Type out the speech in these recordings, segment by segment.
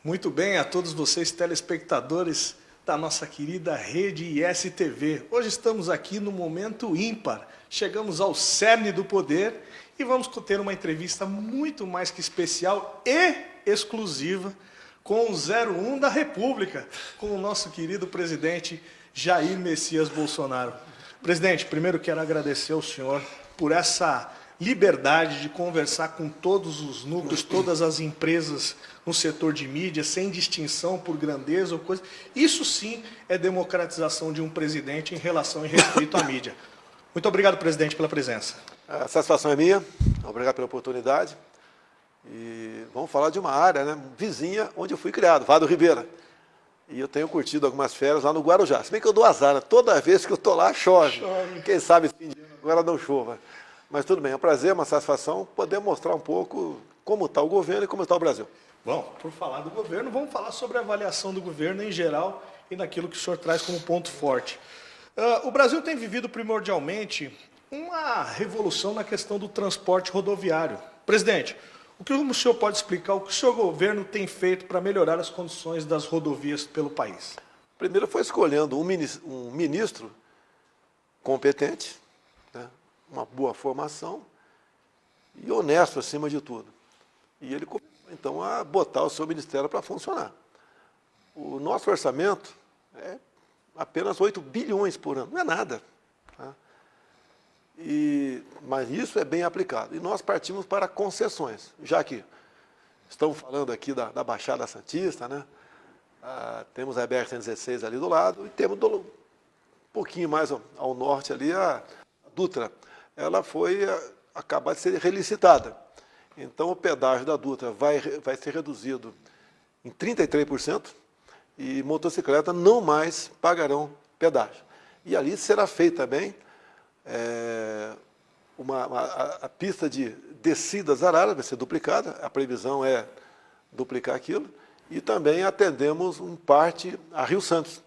Muito bem, a todos vocês telespectadores da nossa querida rede ISTV. Hoje estamos aqui no momento ímpar. Chegamos ao cerne do poder e vamos ter uma entrevista muito mais que especial e exclusiva com o 01 da República, com o nosso querido presidente Jair Messias Bolsonaro. Presidente, primeiro quero agradecer ao senhor por essa liberdade de conversar com todos os núcleos, todas as empresas no setor de mídia, sem distinção por grandeza ou coisa. Isso sim é democratização de um presidente em relação e respeito à mídia. Muito obrigado, presidente, pela presença. A satisfação é minha, obrigado pela oportunidade. E vamos falar de uma área, né, vizinha onde eu fui criado, Vado Ribeira. E eu tenho curtido algumas férias lá no Guarujá. Se bem que eu dou azar, né? Toda vez que eu estou lá, chove. Quem sabe esse fim de ano agora não chova. Mas tudo bem, é um prazer, uma satisfação poder mostrar um pouco como está o governo e como está o Brasil. Bom, por falar do governo, vamos falar sobre a avaliação do governo em geral e naquilo que o senhor traz como ponto forte. O Brasil tem vivido primordialmente uma revolução na questão do transporte rodoviário. Presidente, o que o senhor pode explicar, o que o seu governo tem feito para melhorar as condições das rodovias pelo país? Primeiro foi escolhendo um ministro competente, né, uma boa formação e honesto acima de tudo. E ele começou, então, a botar o seu ministério para funcionar. O nosso orçamento é apenas 8 bilhões por ano, não é nada. Tá? Mas isso é bem aplicado. E nós partimos para concessões, já que estamos falando aqui da Baixada Santista, né? Temos a BR-116 ali do lado, e temos um pouquinho mais ao norte ali a Dutra. Ela foi acabar de ser relicitada. Então, o pedágio da Dutra vai ser reduzido em 33% e motocicleta não mais pagarão pedágio. E ali será feita também a pista de descidas Araras, vai ser duplicada, a previsão é duplicar aquilo, e também atendemos em parte a Rio Santos,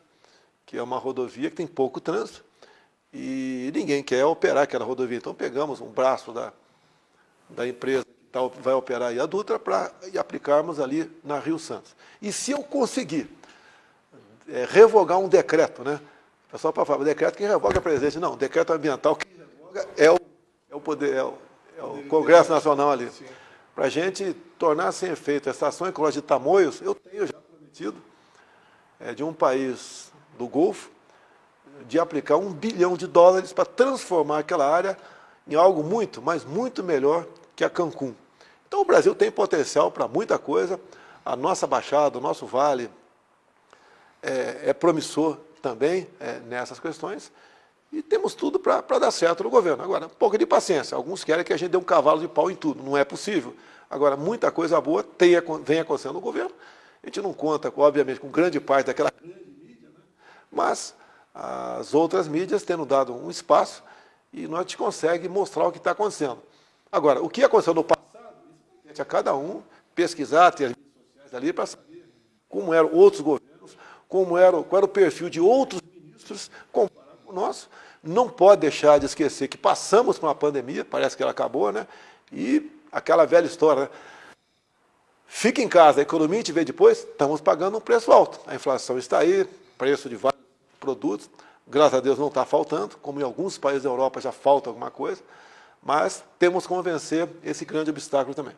que é uma rodovia que tem pouco trânsito, e ninguém quer operar aquela rodovia. Então, pegamos um braço da empresa que vai operar aí a Dutra para aplicarmos ali na Rio Santos. E se eu conseguir revogar um decreto, né? O pessoal para falar, o decreto quem revoga é o presidente. Não, o decreto ambiental quem revoga é o Congresso Nacional ali. Para a gente tornar sem efeito a estação ecológica de Tamoios, eu tenho já prometido, de um país do Golfo, de aplicar US$ 1 bilhão para transformar aquela área em algo muito, mas muito melhor que a Cancún. Então o Brasil tem potencial para muita coisa, a nossa Baixada, o nosso Vale é promissor também nessas questões, e temos tudo para dar certo no governo. Agora, um pouco de paciência, alguns querem que a gente dê um cavalo de pau em tudo, não é possível. Agora, muita coisa boa vem acontecendo no governo, a gente não conta, obviamente, com grande parte daquela grande mídia, né? Mas as outras mídias tendo dado um espaço e nós te consegue mostrar o que está acontecendo. Agora, o que aconteceu no passado, isso compete a cada um pesquisar, ter as redes sociais ali para saber como eram outros governos, qual era o perfil de outros ministros comparado com o nosso. Não pode deixar de esquecer que passamos por uma pandemia, parece que ela acabou, né? E aquela velha história, né? Fica em casa, a economia a gente vê depois, estamos pagando um preço alto. A inflação está aí, preço de vários produtos, graças a Deus não está faltando, como em alguns países da Europa já falta alguma coisa, mas temos que convencer esse grande obstáculo também.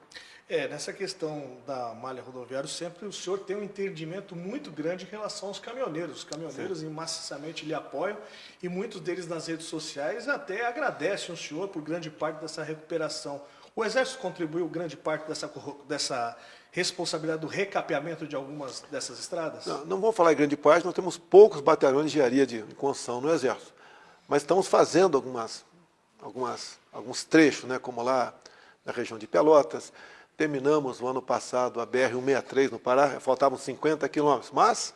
Nessa questão da malha rodoviária, sempre o senhor tem um entendimento muito grande em relação aos caminhoneiros. Os caminhoneiros maciçamente lhe apoiam e muitos deles nas redes sociais até agradecem o senhor por grande parte dessa recuperação. O Exército contribuiu grande parte dessa responsabilidade do recapeamento de algumas dessas estradas? Não vou falar em grande parte, nós temos poucos batalhões de engenharia de construção no Exército, mas estamos fazendo alguns trechos, né, como lá na região de Pelotas. Terminamos no ano passado a BR-163 no Pará, faltavam 50 quilômetros, mas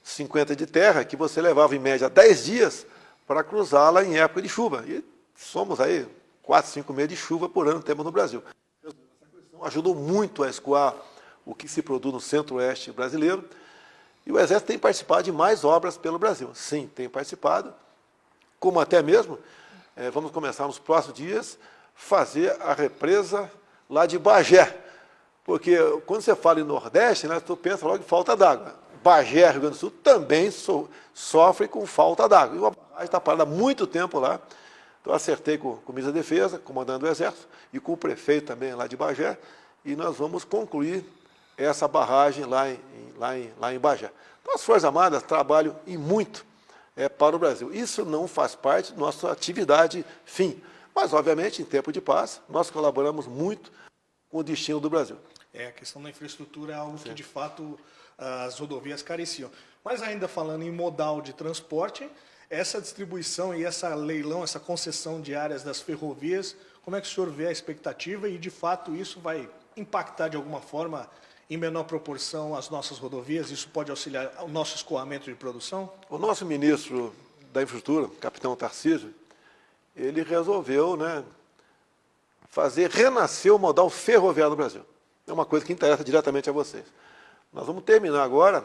50 de terra que você levava em média 10 dias para cruzá-la em época de chuva. E somos aí 4, 5 meses de chuva por ano temos no Brasil. Essa questão ajudou muito a escoar o que se produz no centro-oeste brasileiro. E o Exército tem participado de mais obras pelo Brasil. Sim, tem participado, como até mesmo, vamos começar nos próximos dias, fazer a represa lá de Bagé, Porque quando você fala em Nordeste, né, tu pensa logo em falta d'água. Bagé, Rio Grande do Sul, também sofre com falta d'água. E uma barragem está parada há muito tempo lá. Então, eu acertei com o ministro da Defesa, comandante do Exército, e com o prefeito também lá de Bagé, e nós vamos concluir essa barragem lá em Bagé. Então, as Forças Armadas trabalham e muito para o Brasil. Isso não faz parte da nossa atividade fim. Mas, obviamente, em tempo de paz, nós colaboramos muito com o destino do Brasil. A questão da infraestrutura é algo que, de fato, as rodovias careciam. Mas ainda falando em modal de transporte, essa distribuição e essa leilão, essa concessão de áreas das ferrovias, como é que o senhor vê a expectativa e, de fato, isso vai impactar de alguma forma, em menor proporção, as nossas rodovias? Isso pode auxiliar o nosso escoamento de produção? O nosso ministro da Infraestrutura, capitão Tarcísio, ele resolveu, né, fazer renascer o modal ferroviário no Brasil. É uma coisa que interessa diretamente a vocês. Nós vamos terminar agora,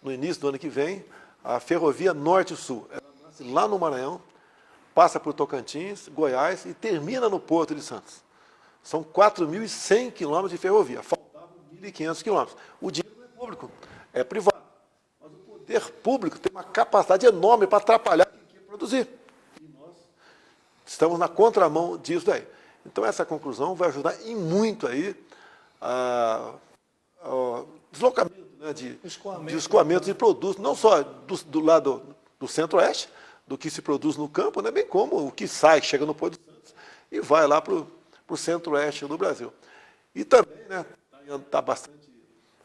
no início do ano que vem, a ferrovia Norte-Sul. Ela nasce lá no Maranhão, passa por Tocantins, Goiás e termina no Porto de Santos. São 4.100 quilômetros de ferrovia, faltavam 1.500 quilômetros. O dinheiro não é público, é privado. Mas o poder público tem uma capacidade enorme para atrapalhar quem quer produzir. E nós estamos na contramão disso daí. Então, essa conclusão vai ajudar em muito aí o deslocamento, né, de escoamento de produtos, não só do lado do centro-oeste, do que se produz no campo, né, bem como o que sai, que chega no Porto de Santos e vai lá para o centro-oeste do Brasil. E também está bastante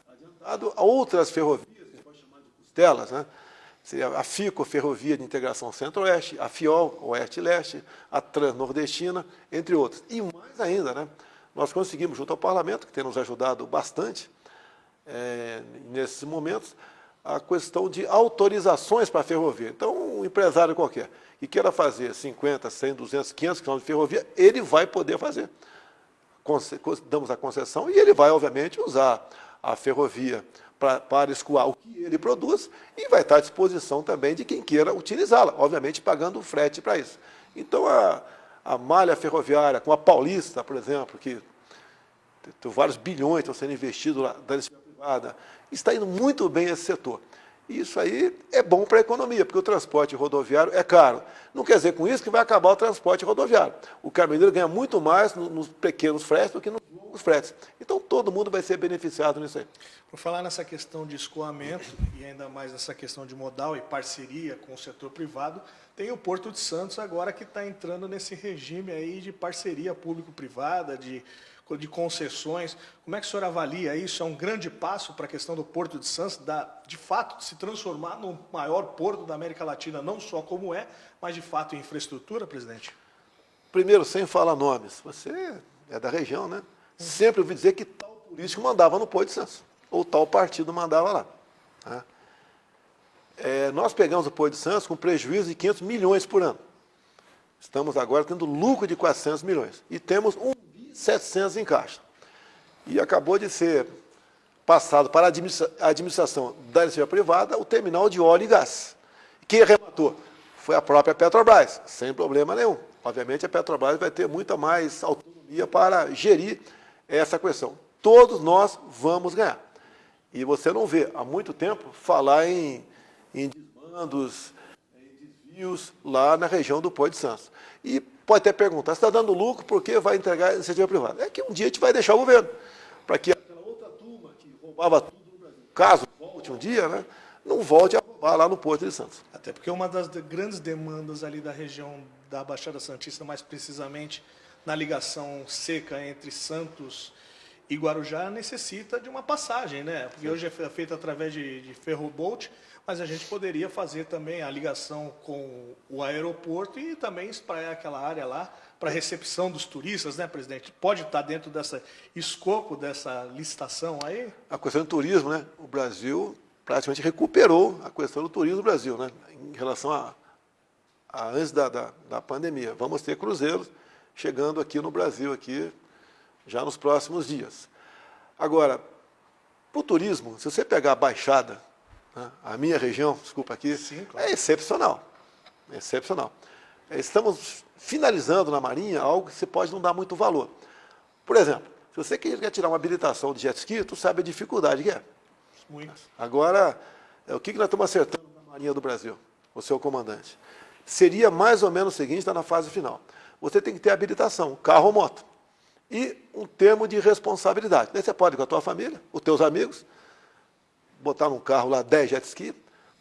adiantado outras ferrovias, que a gente pode chamar de costelas, né? A FICO, Ferrovia de Integração Centro-Oeste, a FIOL, Oeste-Leste, a Transnordestina, entre outras. E mais ainda, né, nós conseguimos, junto ao Parlamento, que tem nos ajudado bastante nesses momentos, a questão de autorizações para a ferrovia. Então, um empresário qualquer que queira fazer 50, 100, 200, 500 quilômetros de ferrovia, ele vai poder fazer. Damos a concessão e ele vai, obviamente, usar a ferrovia para escoar o que ele produz e vai estar à disposição também de quem queira utilizá-la, obviamente pagando frete para isso. Então, a malha ferroviária, com a Paulista, por exemplo, que tem vários bilhões estão sendo investidos lá da iniciativa privada, está indo muito bem esse setor. E isso aí é bom para a economia, porque o transporte rodoviário é caro. Não quer dizer com isso que vai acabar o transporte rodoviário. O caminhoneiro ganha muito mais nos pequenos fretes do que nos longos fretes. Então, todo mundo vai ser beneficiado nisso aí. Por falar nessa questão de escoamento, e ainda mais nessa questão de modal e parceria com o setor privado, tem o Porto de Santos agora que está entrando nesse regime aí de parceria público-privada, de concessões. Como é que o senhor avalia isso? É um grande passo para a questão do Porto de Santos, de fato, se transformar no maior porto da América Latina, não só como mas de fato em infraestrutura, presidente? Primeiro, sem falar nomes, você é da região, né? Sempre ouvi dizer que tal político mandava no Porto de Santos, ou tal partido mandava lá. Né? Nós pegamos o Porto de Santos com prejuízo de 500 milhões por ano. Estamos agora tendo lucro de 400 milhões. E temos 1.700 em caixa. E acabou de ser passado para a administração da iniciativa privada o terminal de óleo e gás. Quem arrematou? Foi a própria Petrobras, sem problema nenhum. Obviamente, a Petrobras vai ter muita mais autonomia para gerir essa questão. Todos nós vamos ganhar. E você não vê, há muito tempo, falar em desmandos, em desvios lá na região do Porto de Santos. E pode até perguntar, se está dando lucro, por que vai entregar a iniciativa privada? É que um dia a gente vai deixar o governo, para que aquela outra turma que roubava tudo no Brasil, caso volte um dia, né, não volte a roubar lá no Porto de Santos. Até porque uma das grandes demandas ali da região da Baixada Santista, mais precisamente na ligação seca entre Santos e Guarujá, necessita de uma passagem, né? Porque hoje é feita através de ferrobolt, mas a gente poderia fazer também a ligação com o aeroporto e também espraiar aquela área lá para recepção dos turistas, né, presidente? Pode estar dentro desse escopo dessa licitação aí? A questão do turismo, né? O Brasil praticamente recuperou a questão do turismo do Brasil, né? Em relação a antes da pandemia. Vamos ter cruzeiros chegando aqui no Brasil, aqui, já nos próximos dias. Agora, para o turismo, se você pegar a Baixada, né, a minha região, desculpa aqui, sim, claro, é excepcional. É excepcional. Estamos finalizando na Marinha algo que você pode não dar muito valor. Por exemplo, você quer tirar uma habilitação de jet ski, tu sabe a dificuldade que é. Muito. Agora, o que nós estamos acertando na Marinha do Brasil, o seu comandante? Seria mais ou menos o seguinte, está na fase final. Você tem que ter habilitação, carro ou moto. E um termo de responsabilidade. Daí você pode ir com a tua família, os teus amigos, botar num carro lá 10 jet ski,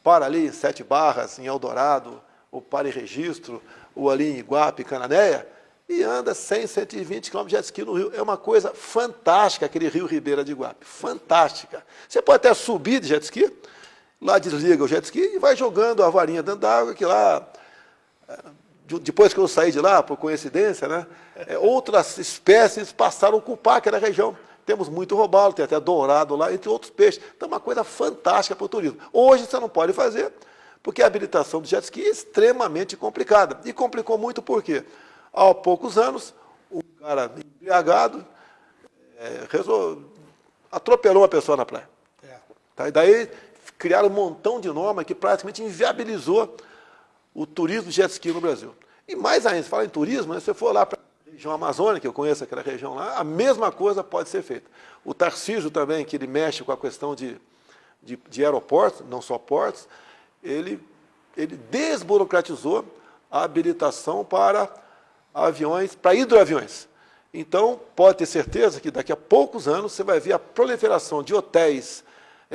para ali em 7 Barras, em Eldorado, ou para em Registro, ou ali em Iguape, Cananéia, e anda 100, 120 km de jet ski no rio. É uma coisa fantástica aquele rio Ribeira de Iguape, fantástica. Você pode até subir de jet ski, lá desliga o jet ski e vai jogando a varinha dentro d'água, que lá, depois que eu saí de lá, por coincidência, né, outras espécies passaram a ocupar aquela região. Temos muito robalo, tem até dourado lá, entre outros peixes. Então é uma coisa fantástica para o turismo. Hoje você não pode fazer, porque a habilitação do jet ski é extremamente complicada. E complicou muito por quê? Há poucos anos, um cara embriagado atropelou uma pessoa na praia. Tá? E daí criaram um montão de normas que praticamente inviabilizou o turismo de jet ski no Brasil. E mais ainda, se fala em turismo, né, se você for lá para a região amazônica, eu conheço aquela região lá, a mesma coisa pode ser feita. O Tarcísio também, que ele mexe com a questão de aeroportos, não só portos, ele desburocratizou a habilitação para aviões, para hidroaviões. Então, pode ter certeza que daqui a poucos anos você vai ver a proliferação de hotéis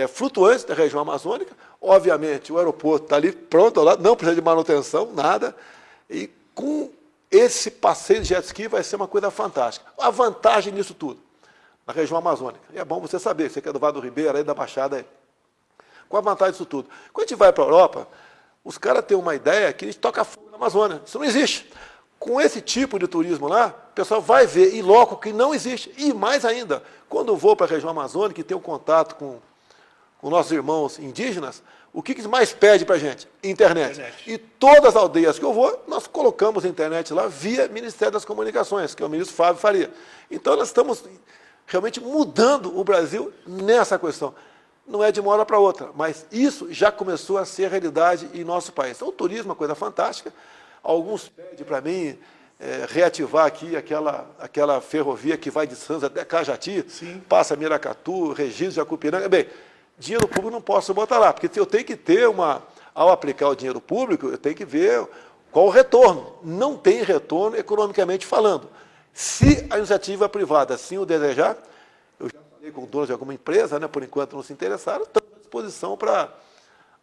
flutuantes da região amazônica. Obviamente, o aeroporto está ali pronto, lá, não precisa de manutenção, nada. E com esse passeio de jet ski vai ser uma coisa fantástica. A vantagem nisso tudo, na região amazônica, e é bom você saber, você que é do Vale do Ribeira, aí da Baixada, aí. Qual a vantagem disso tudo? Quando a gente vai para a Europa, os caras têm uma ideia que a gente toca fogo na Amazônia. Isso não existe. Com esse tipo de turismo lá, o pessoal vai ver em loco que não existe. E mais ainda, quando eu vou para a região amazônica e tenho contato com nossos irmãos indígenas, o que eles mais pedem para a gente? Internet. E todas as aldeias que eu vou, nós colocamos a internet lá via Ministério das Comunicações, que é o ministro Fábio Faria. Então, nós estamos realmente mudando o Brasil nessa questão. Não é de uma hora para outra, mas isso já começou a ser realidade em nosso país. Então, o turismo é uma coisa fantástica. Alguns pedem para mim reativar aqui aquela ferrovia que vai de Santos até Cajati, sim, passa Miracatu, Registro, Jacupiranga. Bem, dinheiro público não posso botar lá, porque eu tenho que ter ao aplicar o dinheiro público, eu tenho que ver qual o retorno. Não tem retorno economicamente falando. Se a iniciativa privada assim o desejar, eu já falei com donos de alguma empresa, né, por enquanto não se interessaram, estamos à disposição para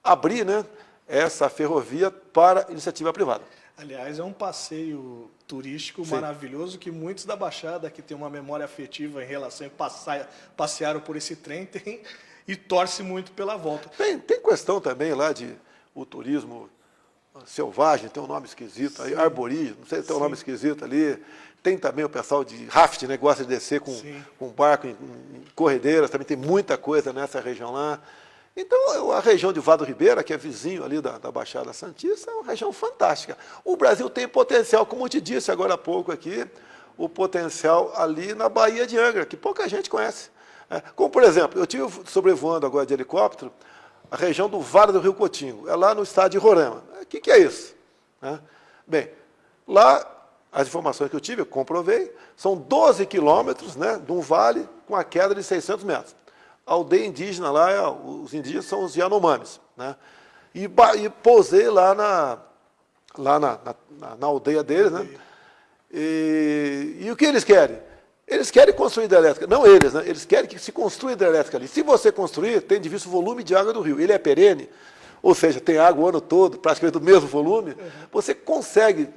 abrir, né, essa ferrovia para iniciativa privada. Aliás, é um passeio turístico, sim, maravilhoso, que muitos da Baixada, que têm uma memória afetiva em relação a passearam por esse trem, tem e torce muito pela volta. Tem questão também lá de o turismo selvagem, tem um nome esquisito, aí, arborígeno, não sei se tem um nome esquisito ali. Tem também o pessoal de raft, né, gosta de descer com barco em corredeiras, também tem muita coisa nessa região lá. Então, a região de Vado Ribeira, que é vizinho ali da Baixada Santista, é uma região fantástica. O Brasil tem potencial, como eu te disse agora há pouco aqui, o potencial ali na Baía de Angra, que pouca gente conhece. Como, por exemplo, eu estive sobrevoando agora de helicóptero a região do Vale do Rio Cotingo, é lá no estado de Roraima. O que é isso? Bem, lá, as informações que eu tive, eu comprovei, são 12 quilômetros, né, de um vale com a queda de 600 metros. A aldeia indígena lá, os indígenas são os Yanomamis, né? E pousei lá na aldeia deles, né? E o que eles querem? Eles querem construir hidrelétrica. Não eles, né? Eles querem que se construa hidrelétrica ali. Se você construir, tem de vista o volume de água do rio. Ele é perene, ou seja, tem água o ano todo, praticamente do mesmo volume. Você consegue,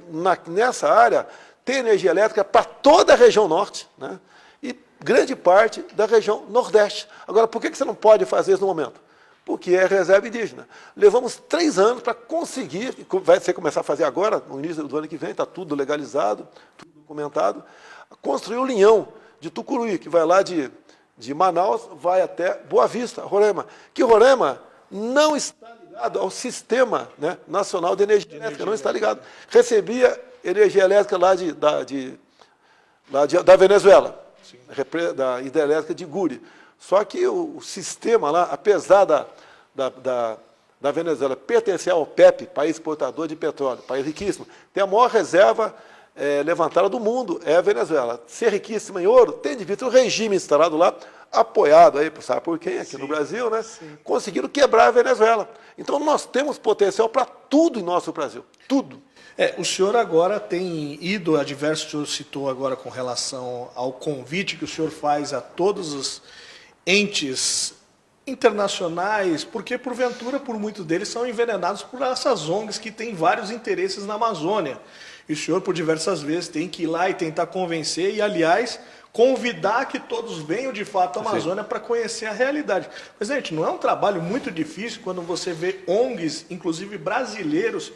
nessa área, ter energia elétrica para toda a região norte, né? E grande parte da região nordeste. Agora, por que você não pode fazer isso no momento? Porque é reserva indígena. Levamos 3 anos para conseguir, vai ser começar a fazer agora, no início do ano que vem, está tudo legalizado, tudo documentado, construir o linhão de Tucuruí, que vai lá de Manaus, vai até Boa Vista, Roraima. Que Roraima não está ligado ao Sistema, né, Nacional de Energia Elétrica, não está ligado. Recebia energia elétrica lá da Venezuela, da hidrelétrica de Guri. Só que o sistema lá, apesar da Venezuela pertencer ao PEP, país exportador de petróleo, país riquíssimo, tem a maior reserva levantada do mundo é a Venezuela. Ser riquíssima em ouro, tem de vir o regime instalado lá, apoiado aí, sabe por quem? Aqui no Brasil, né? Conseguiram quebrar a Venezuela. Então nós temos potencial para tudo em nosso Brasil, tudo. O senhor agora tem ido a diversos, o senhor citou agora com relação ao convite que o senhor faz a todos os entes internacionais, porque porventura, por muitos deles, são envenenados por essas ONGs que têm vários interesses na Amazônia. E o senhor, por diversas vezes, tem que ir lá e tentar convencer e, aliás, convidar que todos venham de fato à Amazônia para conhecer a realidade. Mas, gente, não é um trabalho muito difícil quando você vê ONGs, inclusive brasileiros,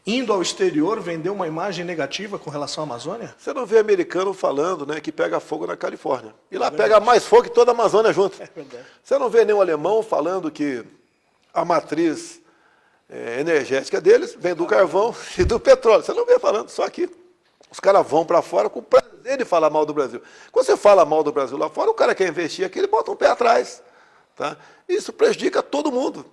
indo ao exterior vender uma imagem negativa com relação à Amazônia? Você não vê americano falando, né, que pega fogo na Califórnia. E lá pega mais fogo que toda a Amazônia junto. É verdade. Você não vê nenhum alemão falando que a matriz energética deles vem do carvão e do petróleo. Você não vê falando, só aqui. Os caras vão para fora com prazer de falar mal do Brasil. Quando você fala mal do Brasil lá fora, o cara quer investir aqui, ele bota um pé atrás. Tá? Isso prejudica todo mundo.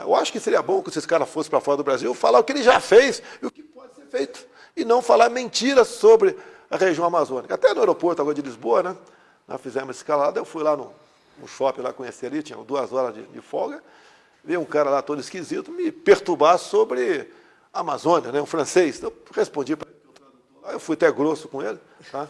Eu acho que seria bom que esses caras fossem para fora do Brasil falar o que ele já fez e o que pode ser feito. E não falar mentiras sobre a região amazônica. Até no aeroporto agora de Lisboa, né? Nós fizemos escalada, eu fui lá no shopping lá conhecer ali, tinha 2 horas de folga. Veio um cara lá todo esquisito me perturbar sobre a Amazônia, né? Um francês. Então, eu respondi para ele, eu fui até grosso com ele. Tá?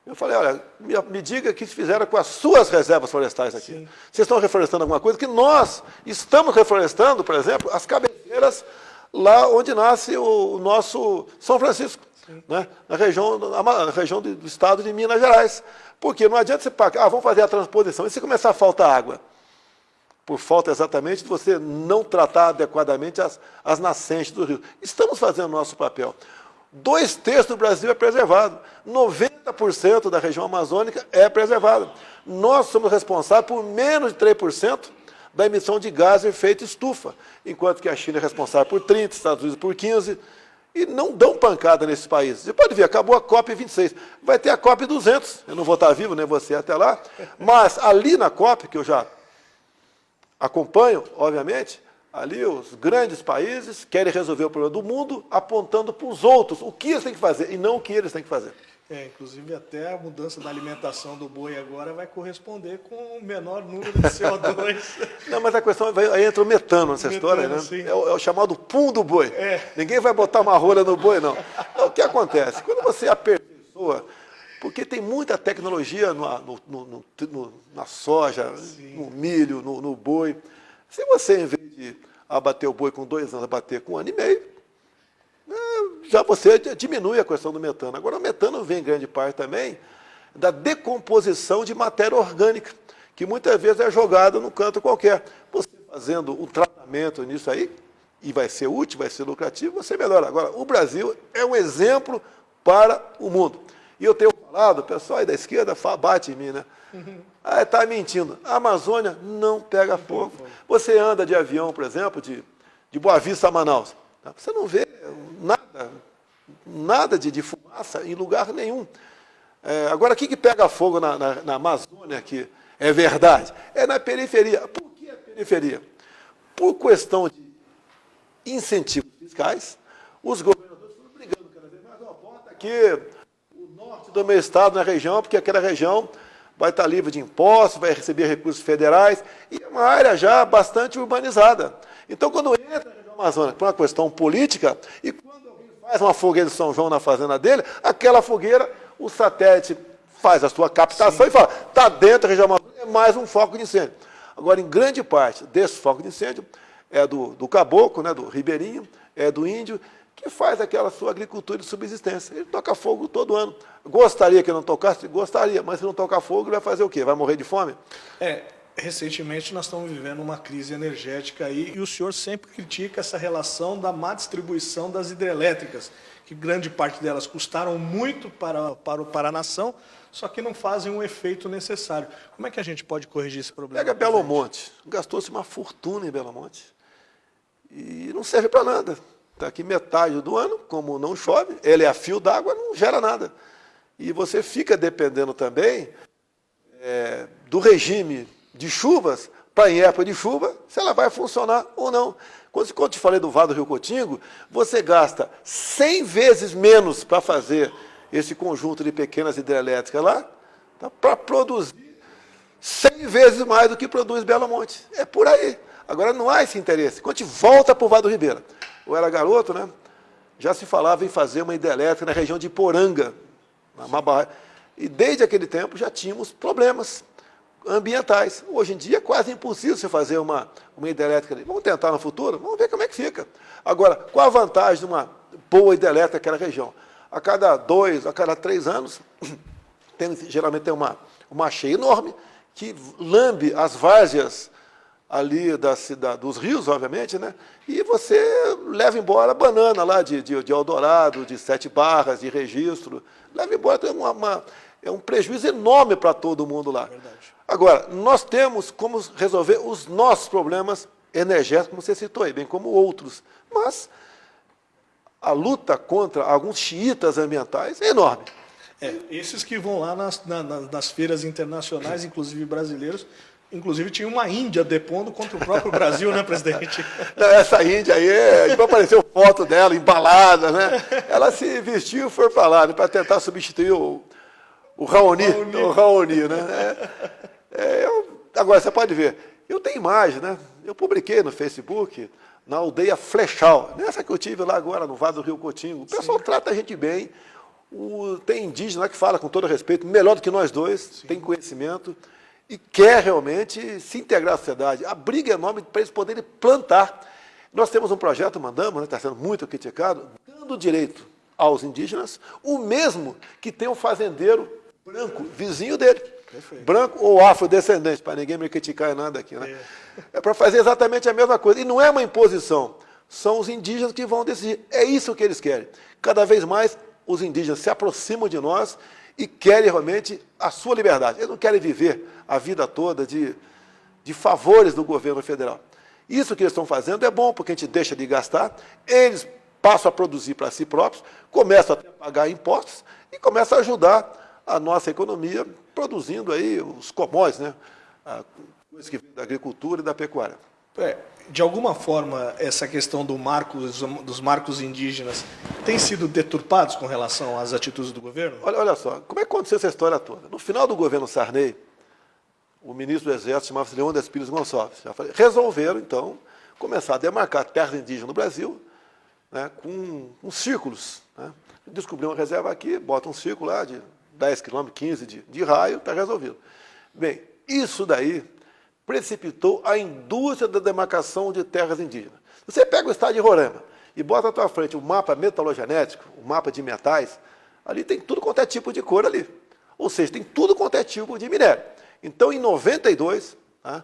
Eu falei, olha, me diga o que fizeram com as suas reservas florestais aqui. Sim. Vocês estão reflorestando alguma coisa? Que nós estamos reflorestando, por exemplo, as cabeceiras lá onde nasce o nosso São Francisco, né? na região do estado de Minas Gerais. Porque não adianta você pagar, vamos fazer a transposição, e se começar a faltar água? Por falta exatamente de você não tratar adequadamente as nascentes do rio. Estamos fazendo o nosso papel. 2/3 do Brasil é preservado. 90% da região amazônica é preservada. Nós somos responsáveis por menos de 3% da emissão de gás de efeito estufa, enquanto que a China é responsável por 30%, Estados Unidos por 15%, e não dão pancada nesses países. Você pode ver, acabou a COP26, vai ter a COP200, eu não vou estar vivo, nem você até lá, mas ali na COP, que eu já acompanho, obviamente, ali os grandes países querem resolver o problema do mundo apontando para os outros o que eles têm que fazer e não o que eles têm que fazer. Inclusive até a mudança da alimentação do boi agora vai corresponder com o menor número de CO2. Não, mas a questão aí entra o metano nessa história, né? É o chamado pum do boi. Ninguém vai botar uma rolha no boi, não. Então, o que acontece? Quando você aperfeiçoa, porque tem muita tecnologia na soja, no milho, no boi. Se você, em vez de abater o boi com 2 anos, abater com 1 ano e meio, já você diminui a questão do metano. Agora, o metano vem, em grande parte, também da decomposição de matéria orgânica, que muitas vezes é jogada num canto qualquer. Você fazendo um tratamento nisso aí, e vai ser útil, vai ser lucrativo, você melhora. Agora, o Brasil é um exemplo para o mundo. E eu tenho falado, o pessoal aí da esquerda bate em mim, né? Está mentindo. A Amazônia não pega fogo. Você anda de avião, por exemplo, de Boa Vista a Manaus. Você não vê nada de fumaça em lugar nenhum. Agora, o que pega fogo na Amazônia, que é verdade? É na periferia. Por que a periferia? Por questão de incentivos fiscais, os governadores estão brigando cada vez mais. Bota aqui o norte do meu estado na região, porque aquela região vai estar livre de impostos, vai receber recursos federais, e é uma área já bastante urbanizada. Então, quando entra na região amazônica por uma questão política, e quando alguém faz uma fogueira de São João na fazenda dele, aquela fogueira, o satélite faz a sua captação e fala, está dentro da região amazônica, é mais um foco de incêndio. Agora, em grande parte desse foco de incêndio, é do caboclo, né, do ribeirinho, é do índio, que faz aquela sua agricultura de subsistência. Ele toca fogo todo ano. Gostaria que não tocasse? Gostaria, mas se não tocar fogo, ele vai fazer o quê? Vai morrer de fome? Recentemente nós estamos vivendo uma crise energética aí, e o senhor sempre critica essa relação da má distribuição das hidrelétricas, que grande parte delas custaram muito para a nação, só que não fazem o efeito necessário. Como é que a gente pode corrigir esse problema? Pega Belo Monte. Gastou-se uma fortuna em Belo Monte e não serve para nada. Está aqui metade do ano, como não chove, ele é a fio d'água, não gera nada. E você fica dependendo também do regime de chuvas para em época de chuva, se ela vai funcionar ou não. Quando eu te falei do Vado do Rio Cotingo, você gasta 100 vezes menos para fazer esse conjunto de pequenas hidrelétricas lá, tá, para produzir 100 vezes mais do que produz Belo Monte. É por aí. Agora, não há esse interesse. Quando a gente volta para o Vado do Ribeira, eu era garoto, né? Já se falava em fazer uma hidrelétrica na região de Iporanga, e desde aquele tempo já tínhamos problemas ambientais. Hoje em dia é quase impossível você fazer uma hidrelétrica ali. Vamos tentar no futuro? Vamos ver como é que fica. Agora, qual a vantagem de uma boa hidrelétrica naquela região? A cada 2, a cada 3 anos, geralmente tem uma cheia enorme que lambe as várzeas ali dos rios, obviamente, né? E você leva embora a banana lá de Eldorado, de 7 Barras, de Registro. Leva embora, é um prejuízo enorme para todo mundo lá. Verdade. Agora, nós temos como resolver os nossos problemas energéticos, como você citou aí, bem como outros. Mas a luta contra alguns xiitas ambientais é enorme. Esses que vão lá nas feiras internacionais, inclusive brasileiros, inclusive tinha uma Índia depondo contra o próprio Brasil, né, presidente? Essa Índia aí, apareceu foto dela embalada, né? Ela se vestiu e foi para lá, né, para tentar substituir o Raoni, né? Agora, você pode ver, eu tenho imagem, né? Eu publiquei no Facebook, na aldeia Flechal, nessa que eu tive lá agora, no Vado do Rio Cotingo. O pessoal trata a gente bem. Tem indígena que fala com todo respeito, melhor do que nós dois, sim, tem conhecimento e quer realmente se integrar à sociedade. A briga é enorme para eles poderem plantar. Nós temos um projeto, mandamos, está sendo muito criticado, dando direito aos indígenas, o mesmo que tem um fazendeiro branco, vizinho dele. Perfeito. Branco ou afrodescendente, para ninguém me criticar nada aqui, né? É para fazer exatamente a mesma coisa. E não é uma imposição, são os indígenas que vão decidir. É isso que eles querem. Cada vez mais os indígenas se aproximam de nós e querem realmente a sua liberdade. Eles não querem viver a vida toda de favores do governo federal. Isso que eles estão fazendo é bom, porque a gente deixa de gastar, eles passam a produzir para si próprios, começam a pagar impostos e começam a ajudar a nossa economia, produzindo aí os commodities, né? Coisas que vêm da agricultura e da pecuária. De alguma forma, essa questão dos marcos indígenas tem sido deturpados com relação às atitudes do governo? Olha só, como é que aconteceu essa história toda? No final do governo Sarney, o ministro do Exército chamava-se Leônidas Pires Gonçalves. Resolveram, então, começar a demarcar terras indígenas no Brasil, né, com círculos. Né? Descobriu uma reserva aqui, bota um círculo lá de 10 quilômetros, 15 de raio, está resolvido. Bem, isso daí precipitou a indústria da demarcação de terras indígenas. Você pega o estado de Roraima e bota à tua frente o mapa metalogenético, o mapa de metais, ali tem tudo quanto é tipo de cor ali. Ou seja, tem tudo quanto é tipo de minério. Então, em 92, tá,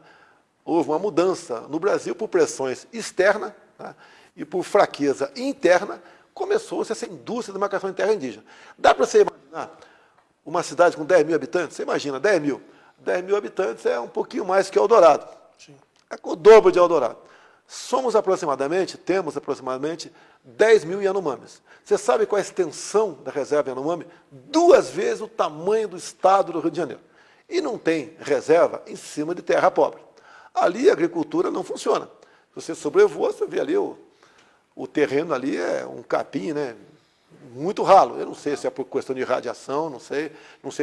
houve uma mudança no Brasil por pressões externas, tá, e por fraqueza interna, começou-se essa indústria de demarcação de terra indígena. Dá para você imaginar uma cidade com 10 mil habitantes? Você imagina, 10 mil. 10 mil habitantes é um pouquinho mais que Eldorado. Sim. É o dobro de Eldorado. Temos aproximadamente 10 mil Yanomamis. Você sabe qual é a extensão da reserva Yanomami? 2 vezes o tamanho do estado do Rio de Janeiro. E não tem reserva em cima de terra pobre. Ali a agricultura não funciona. Se você sobrevoa, você vê ali o terreno ali é um capim, né? Muito ralo. Eu não sei se é por questão de radiação, não sei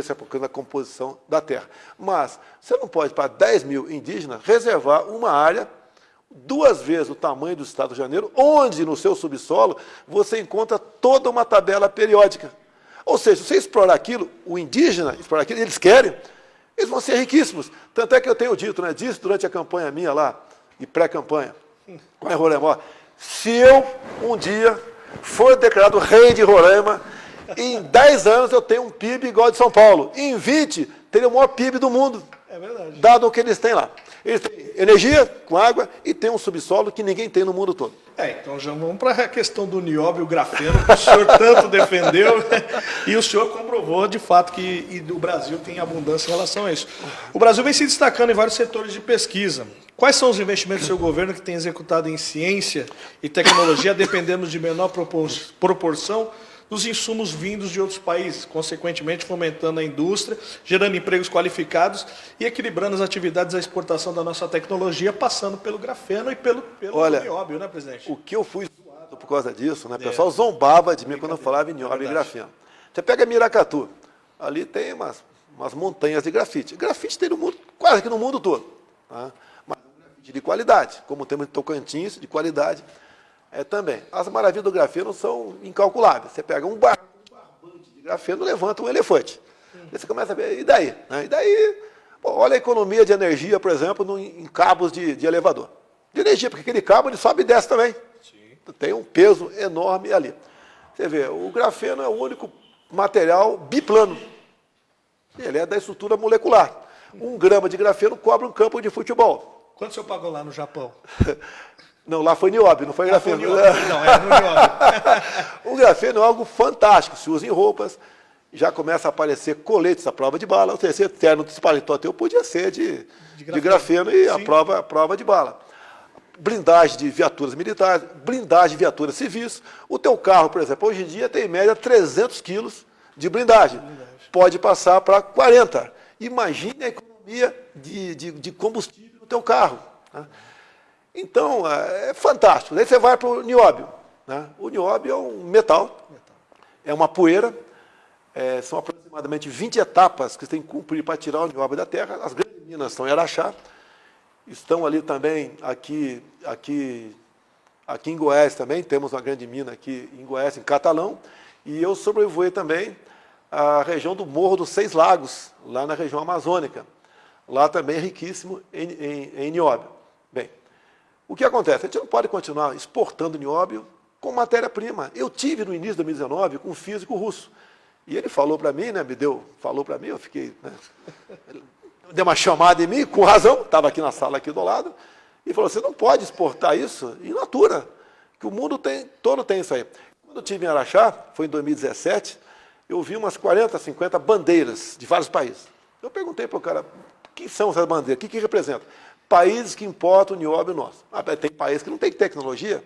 se é por causa da composição da terra. Mas você não pode, para 10 mil indígenas, reservar uma área 2 vezes o tamanho do estado do Rio de Janeiro, onde no seu subsolo você encontra toda uma tabela periódica. Ou seja, se você explorar aquilo, o indígena explorar aquilo, eles querem, eles vão ser riquíssimos. Tanto é que eu tenho dito, né, disse durante a campanha minha lá, e pré-campanha, com a Roraima, se eu um dia for declarado rei de Roraima, em 10 anos eu tenho um PIB igual ao de São Paulo. Em 20, teria o maior PIB do mundo. É verdade. Dado o que eles têm lá. Eles têm energia com água e tem um subsolo que ninguém tem no mundo todo. Então já vamos para a questão do nióbio grafeno, que o senhor tanto defendeu, e o senhor comprovou de fato que o Brasil tem abundância em relação a isso. O Brasil vem se destacando em vários setores de pesquisa. Quais são os investimentos do seu governo que tem executado em ciência e tecnologia, dependendo de menor proporção dos insumos vindos de outros países, consequentemente fomentando a indústria, gerando empregos qualificados e equilibrando as atividades da exportação da nossa tecnologia, passando pelo grafeno e pelo nióbio, né, presidente? O que eu fui zoado por causa disso, né? O pessoal zombava de mim quando eu falava em nióbio e grafeno. Você pega Miracatu, ali tem umas montanhas de grafite. Grafite tem no mundo, quase que no mundo todo. Tá? Mas grafite de qualidade, como temos em Tocantins, de qualidade também. As maravilhas do grafeno são incalculáveis. Você pega um barbante de grafeno, levanta um elefante. Aí você começa a ver, e daí? E daí, bom, olha a economia de energia, por exemplo, em cabos de elevador. De energia, porque aquele cabo ele sobe e desce também. Sim. Tem um peso enorme ali. Você vê, o grafeno é o único material biplano. Ele é da estrutura molecular. 1 grama de grafeno cobre um campo de futebol. Quanto o senhor pagou lá no Japão? Não, lá foi nióbio, não foi grafeno. Não, era no nióbio. O grafeno é algo fantástico, se usa em roupas, já começa a aparecer coletes à prova de bala. O terceiro terno desse paletó teu podia ser de grafeno e a prova de bala. Blindagem de viaturas militares, blindagem de viaturas civis. O teu carro, por exemplo, hoje em dia tem em média 300 quilos de blindagem. Pode passar para 40. Imagine a economia de combustível no teu carro. Né? Então, é fantástico. Daí você vai para o nióbio. Né? O nióbio é um metal, é uma poeira, são aproximadamente 20 etapas que você tem que cumprir para tirar o nióbio da terra. As grandes minas estão em Araxá, estão ali também, aqui em Goiás também, temos uma grande mina aqui em Goiás, em Catalão, e eu sobrevoei também a região do Morro dos 6 Lagos, lá na região amazônica. Lá também é riquíssimo em nióbio. Bem, o que acontece? A gente não pode continuar exportando nióbio com matéria-prima. Eu tive no início de 2019 com um físico russo. E ele falou para mim, né, falou para mim, eu fiquei, né, deu uma chamada em mim, com razão, estava aqui na sala aqui do lado, e falou, você não pode exportar isso in natura, que o mundo todo tem isso aí. Quando eu estive em Araxá, foi em 2017, eu vi umas 40, 50 bandeiras de vários países. Eu perguntei para o cara, quem são essas bandeiras? O que representam? Países que importam nióbio nosso. Tem países que não tem tecnologia,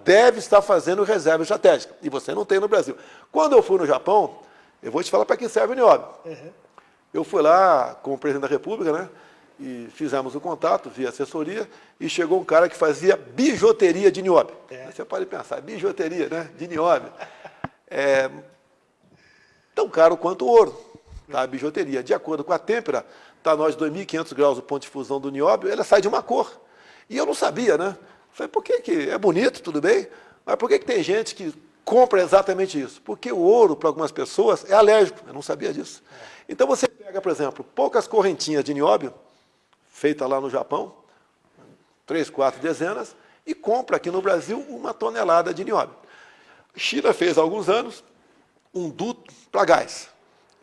deve estar fazendo reserva estratégica, e você não tem no Brasil. Quando eu fui no Japão, eu vou te falar para que serve o nióbio. Uhum. Eu fui lá com o presidente da República, né, e fizemos o contato via assessoria, e chegou um cara que fazia bijuteria de nióbio. Você pode pensar, bijuteria, né, de nióbio. Tão caro quanto o ouro, tá, a bijuteria. De acordo com a têmpera, está a nós 2.500 graus o ponto de fusão do nióbio, ela sai de uma cor. E eu não sabia, né? Falei, por que é bonito, tudo bem, mas por que tem gente que compra exatamente isso? Porque o ouro, para algumas pessoas, é alérgico. Eu não sabia disso. Então você pega, por exemplo, poucas correntinhas de nióbio, feita lá no Japão, 3, 4 dezenas, e compra aqui no Brasil 1 tonelada de nióbio. A China fez há alguns anos um duto para gás.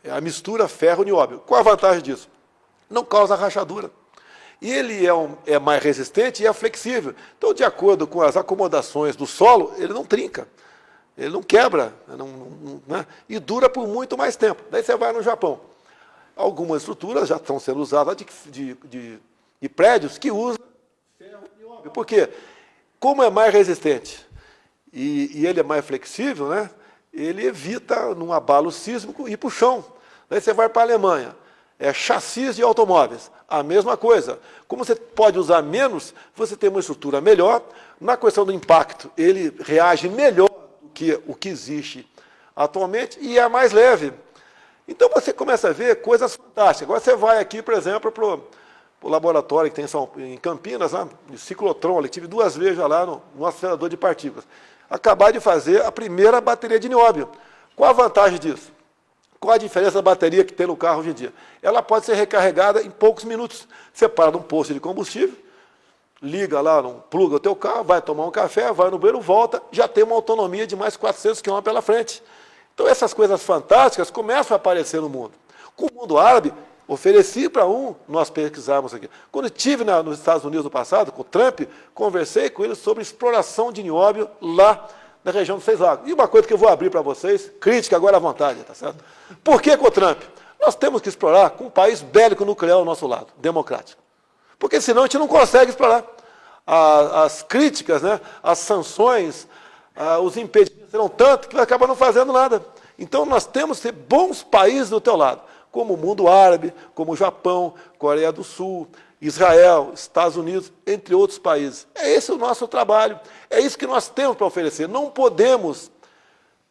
É a mistura ferro-nióbio. Qual a vantagem disso? Não causa rachadura. E ele é mais resistente e é flexível. Então, de acordo com as acomodações do solo, ele não trinca, ele não quebra, né? E dura por muito mais tempo. Daí você vai no Japão. Algumas estruturas já estão sendo usadas de prédios que usam ferro-nióbio. Por quê? Como é mais resistente e ele é mais flexível, né? Ele evita, num abalo sísmico, ir para o chão. Daí você vai para a Alemanha. Chassis de automóveis, a mesma coisa. Como você pode usar menos, você tem uma estrutura melhor. Na questão do impacto, ele reage melhor do que o que existe atualmente e é mais leve. Então você começa a ver coisas fantásticas. Agora você vai aqui, por exemplo, para o laboratório que tem em Campinas, né, de ciclotron, eu tive 2 vezes lá no acelerador de partículas. Acabar de fazer a primeira bateria de nióbio. Qual a vantagem disso? Qual a diferença da bateria que tem no carro hoje em dia? Ela pode ser recarregada em poucos minutos. Você para num posto de combustível, liga lá, pluga o teu carro, vai tomar um café, vai no banheiro, volta, já tem uma autonomia de mais 400 km pela frente. Então essas coisas fantásticas começam a aparecer no mundo. Com o mundo árabe, ofereci para nós pesquisarmos aqui. Quando estive nos Estados Unidos no passado, com o Trump, conversei com ele sobre exploração de nióbio lá na região dos 6 Lagos. E uma coisa que eu vou abrir para vocês, crítica agora à vontade, tá certo? Por que com o Trump? Nós temos que explorar com um país bélico nuclear ao nosso lado, democrático. Porque senão a gente não consegue explorar. As críticas, né, as sanções, os impedimentos serão tantos que vai acabar não fazendo nada. Então nós temos que ter bons países do teu lado, como o mundo árabe, como o Japão, Coreia do Sul, Israel, Estados Unidos, entre outros países. É esse o nosso trabalho, é isso que nós temos para oferecer. Não podemos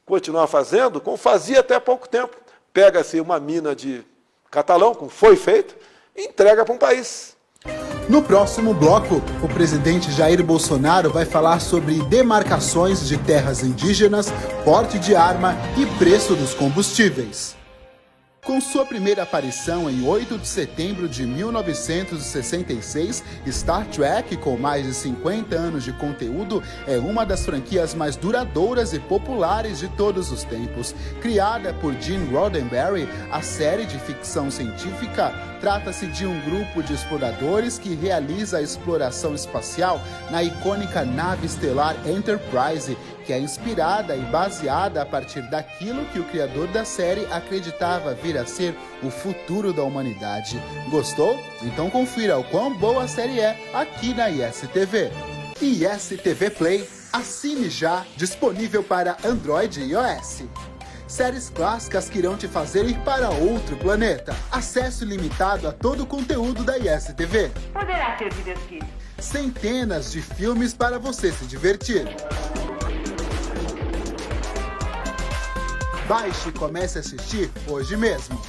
continuar fazendo como fazia até há pouco tempo. Pega-se uma mina de catalão, como foi feito, e entrega para um país. No próximo bloco, o presidente Jair Bolsonaro vai falar sobre demarcações de terras indígenas, porte de arma e preço dos combustíveis. Com sua primeira aparição em 8 de setembro de 1966, Star Trek, com mais de 50 anos de conteúdo, é uma das franquias mais duradouras e populares de todos os tempos. Criada por Gene Roddenberry, a série de ficção científica trata-se de um grupo de exploradores que realiza a exploração espacial na icônica nave estelar Enterprise, que é inspirada e baseada a partir daquilo que o criador da série acreditava vir a ser o futuro da humanidade. Gostou? Então confira o quão boa a série é aqui na ISTV. ISTV Play, assine já, disponível para Android e iOS. Séries clássicas que irão te fazer ir para outro planeta. Acesso ilimitado a todo o conteúdo da ISTV. Poderá ter divertido. Centenas de filmes para você se divertir. Baixe e comece a assistir hoje mesmo.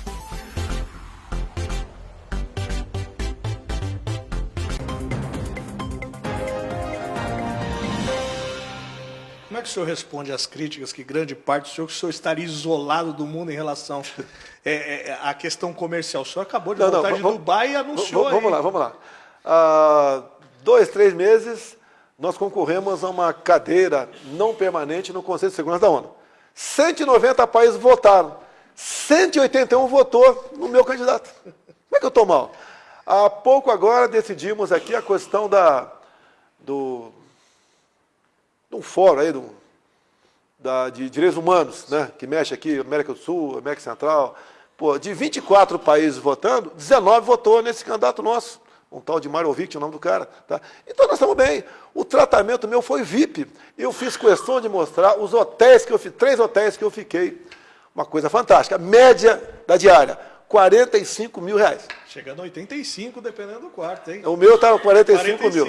Como é que o senhor responde às críticas que grande parte do senhor estaria isolado do mundo em relação à questão comercial? O senhor acabou de voltar de Dubai e anunciou vamos lá. Há 2, 3 meses, nós concorremos a uma cadeira não permanente no Conselho de Segurança da ONU. 190 países votaram. 181 votou no meu candidato. Como é que eu estou mal? Há pouco agora decidimos aqui a questão de um fórum aí, de direitos humanos, né, que mexe aqui, América do Sul, América Central. Pô, de 24 países votando, 19 votou nesse candidato nosso. Um tal de Marovic, o nome do cara. Tá? Então nós estamos bem. O tratamento meu foi VIP. Eu fiz questão de mostrar os hotéis que eu fiz, 3 hotéis que eu fiquei. Uma coisa fantástica. Média da diária, R$45 mil. Chegando a 85, dependendo do quarto, hein? O meu estava 45 mil.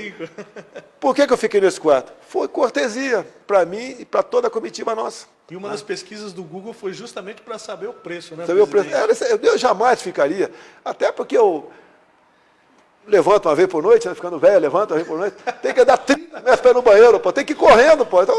Por que eu fiquei nesse quarto? Foi cortesia para mim e para toda a comitiva nossa. E uma das pesquisas do Google foi justamente para saber o preço, né? Saber o preço. Eu jamais ficaria, até porque eu levanto uma vez por noite, né, ficando velho, levanto uma vez por noite, tem que andar 30 metros para ir no banheiro, pô, tem que ir correndo, pô. Então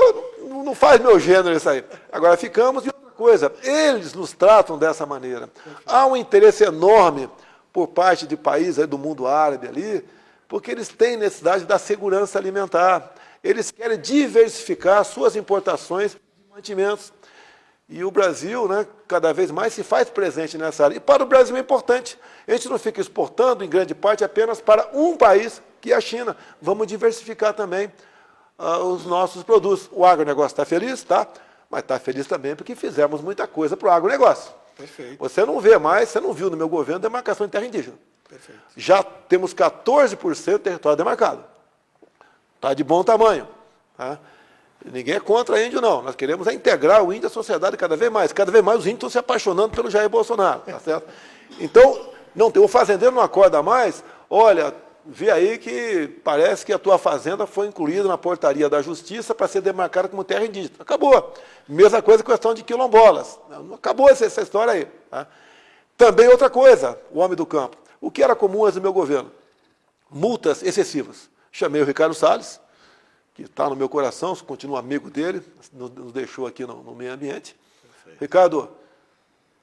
não faz meu gênero isso aí. Agora ficamos, e outra coisa, eles nos tratam dessa maneira. Há um interesse enorme por parte de países aí do mundo árabe ali, porque eles têm necessidade da segurança alimentar. Eles querem diversificar suas importações de mantimentos. E o Brasil, né, cada vez mais se faz presente nessa área. E para o Brasil é importante. A gente não fica exportando, em grande parte, apenas para um país, que é a China. Vamos diversificar também os nossos produtos. O agronegócio está feliz? Tá. Mas está feliz também porque fizemos muita coisa para o agronegócio. Perfeito. Você não vê mais, você não viu no meu governo demarcação de terra indígena. Perfeito. Já temos 14% do território demarcado. Está de bom tamanho. Tá? Ninguém é contra índio, não. Nós queremos integrar o índio à sociedade cada vez mais. Cada vez mais os índios estão se apaixonando pelo Jair Bolsonaro. Tá certo? Então, o fazendeiro não acorda mais. Olha, vê aí que parece que a tua fazenda foi incluída na portaria da Justiça para ser demarcada como terra indígena. Acabou. Mesma coisa com a questão de quilombolas. Acabou essa história aí. Tá? Também outra coisa, o homem do campo. O que era comum antes do meu governo? Multas excessivas. Chamei o Ricardo Salles, que está no meu coração, continuo amigo dele, nos deixou aqui no meio ambiente. Perfeito. Ricardo,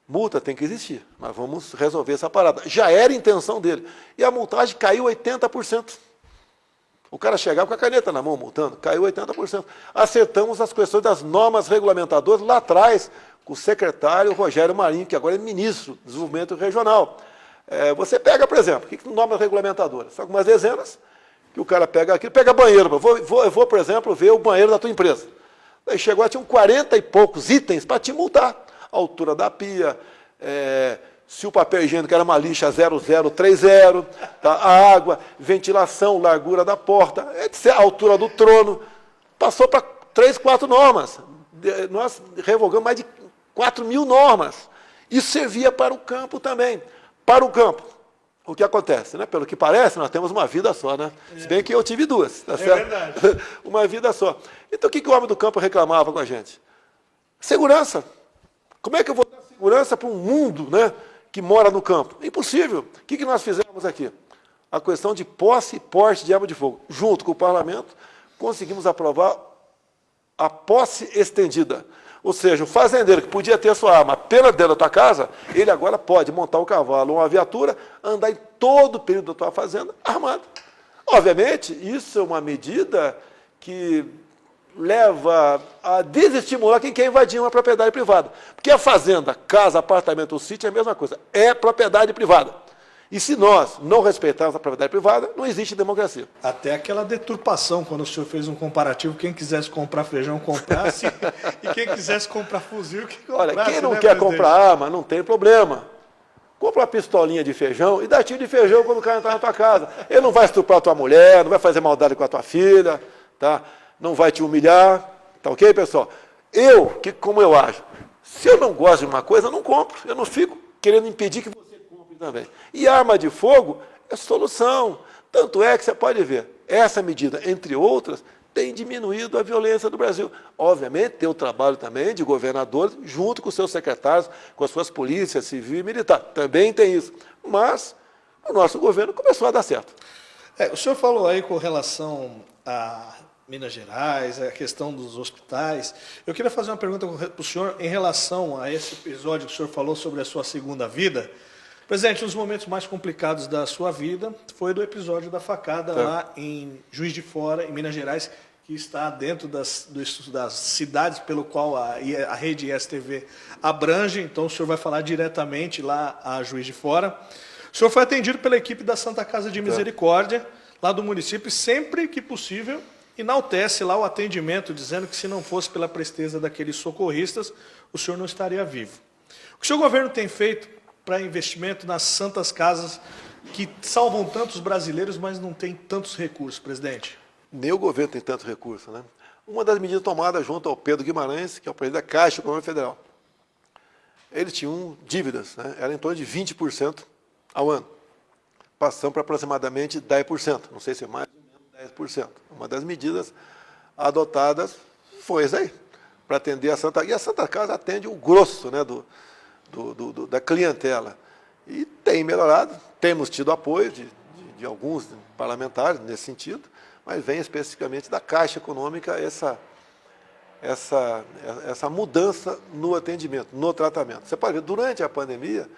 multa tem que existir, mas vamos resolver essa parada. Já era intenção dele. E a multagem caiu 80%. O cara chegava com a caneta na mão multando, caiu 80%. Acertamos as questões das normas regulamentadoras lá atrás, com o secretário Rogério Marinho, que agora é ministro do Desenvolvimento Regional. Você pega, por exemplo, o que normas regulamentadoras? São algumas dezenas, que o cara pega aqui, pega banheiro. Eu vou, por exemplo, ver o banheiro da tua empresa. Aí chegou lá, tinham 40 e poucos itens para te multar. A altura da pia, se o papel higiênico era uma lixa 0030, tá? A água, ventilação, largura da porta, etc., a altura do trono. Passou para 3, 4 normas. nós revogamos mais de 4.000 normas. Isso servia para o campo também. Para o campo, o que acontece, né? Pelo que parece, nós temos uma vida só, né? Se bem que eu tive duas, tá certo? Verdade. Uma vida só. Então, o que o homem do campo reclamava com a gente? Segurança. Como é que eu vou dar segurança para um mundo, né, que mora no campo? Impossível. O que nós fizemos aqui? A questão de posse e porte de arma de fogo. Junto com o parlamento, conseguimos aprovar a posse estendida. Ou seja, o fazendeiro que podia ter a sua arma apenas dentro da tua casa, ele agora pode montar um cavalo ou uma viatura, andar em todo o período da tua fazenda armado. Obviamente, isso é uma medida que leva a desestimular quem quer invadir uma propriedade privada. Porque a fazenda, casa, apartamento ou sítio é a mesma coisa, é propriedade privada. E se nós não respeitarmos a propriedade privada, não existe democracia. Até aquela deturpação, quando o senhor fez um comparativo, quem quisesse comprar feijão, comprasse, e quem quisesse comprar fuzil, que comprasse. Olha, quem não né, quer presidente? comprar arma, não tem problema. Compra uma pistolinha de feijão e dá tiro de feijão quando o cara entrar na tua casa. Ele não vai estuprar a tua mulher, não vai fazer maldade com a tua filha, tá? Não vai te humilhar, tá ok, pessoal? Como eu acho, se eu não gosto de uma coisa, eu não compro. Eu não fico querendo impedir que você compre também. E arma de fogo é solução. Tanto é que você pode ver, essa medida, entre outras, tem diminuído a violência do Brasil. Obviamente, tem o trabalho também de governadores, junto com os seus secretários, com as suas polícias civil e militar. Também tem isso. Mas o nosso governo começou a dar certo. O senhor falou aí com relação a Minas Gerais, a questão dos hospitais. Eu queria fazer uma pergunta para o senhor em relação a esse episódio que o senhor falou sobre a sua segunda vida. Presidente, um dos momentos mais complicados da sua vida foi do episódio da facada lá em Juiz de Fora, em Minas Gerais, que está dentro das cidades pelo qual a rede ISTV abrange. Então, o senhor vai falar diretamente lá a Juiz de Fora. O senhor foi atendido pela equipe da Santa Casa de Misericórdia, lá do município, e sempre que possível enaltece lá o atendimento, dizendo que se não fosse pela presteza daqueles socorristas, o senhor não estaria vivo. O que o seu governo tem feito para investimento nas santas casas que salvam tantos brasileiros, mas não tem tantos recursos, presidente? Nem o governo tem tantos recursos, né? Uma das medidas tomadas junto ao Pedro Guimarães, que é o presidente da Caixa Econômica Federal. Eles tinham dívidas, né? Era em torno de 20% ao ano. Passamos para aproximadamente 10%, não sei se é mais ou menos 10%. Uma das medidas adotadas foi isso aí, para atender a Santa Casa. E a Santa Casa atende o grosso, né, da clientela. E tem melhorado, temos tido apoio de alguns parlamentares nesse sentido, mas vem especificamente da Caixa Econômica essa mudança no atendimento, no tratamento. Você pode ver, durante a pandemia,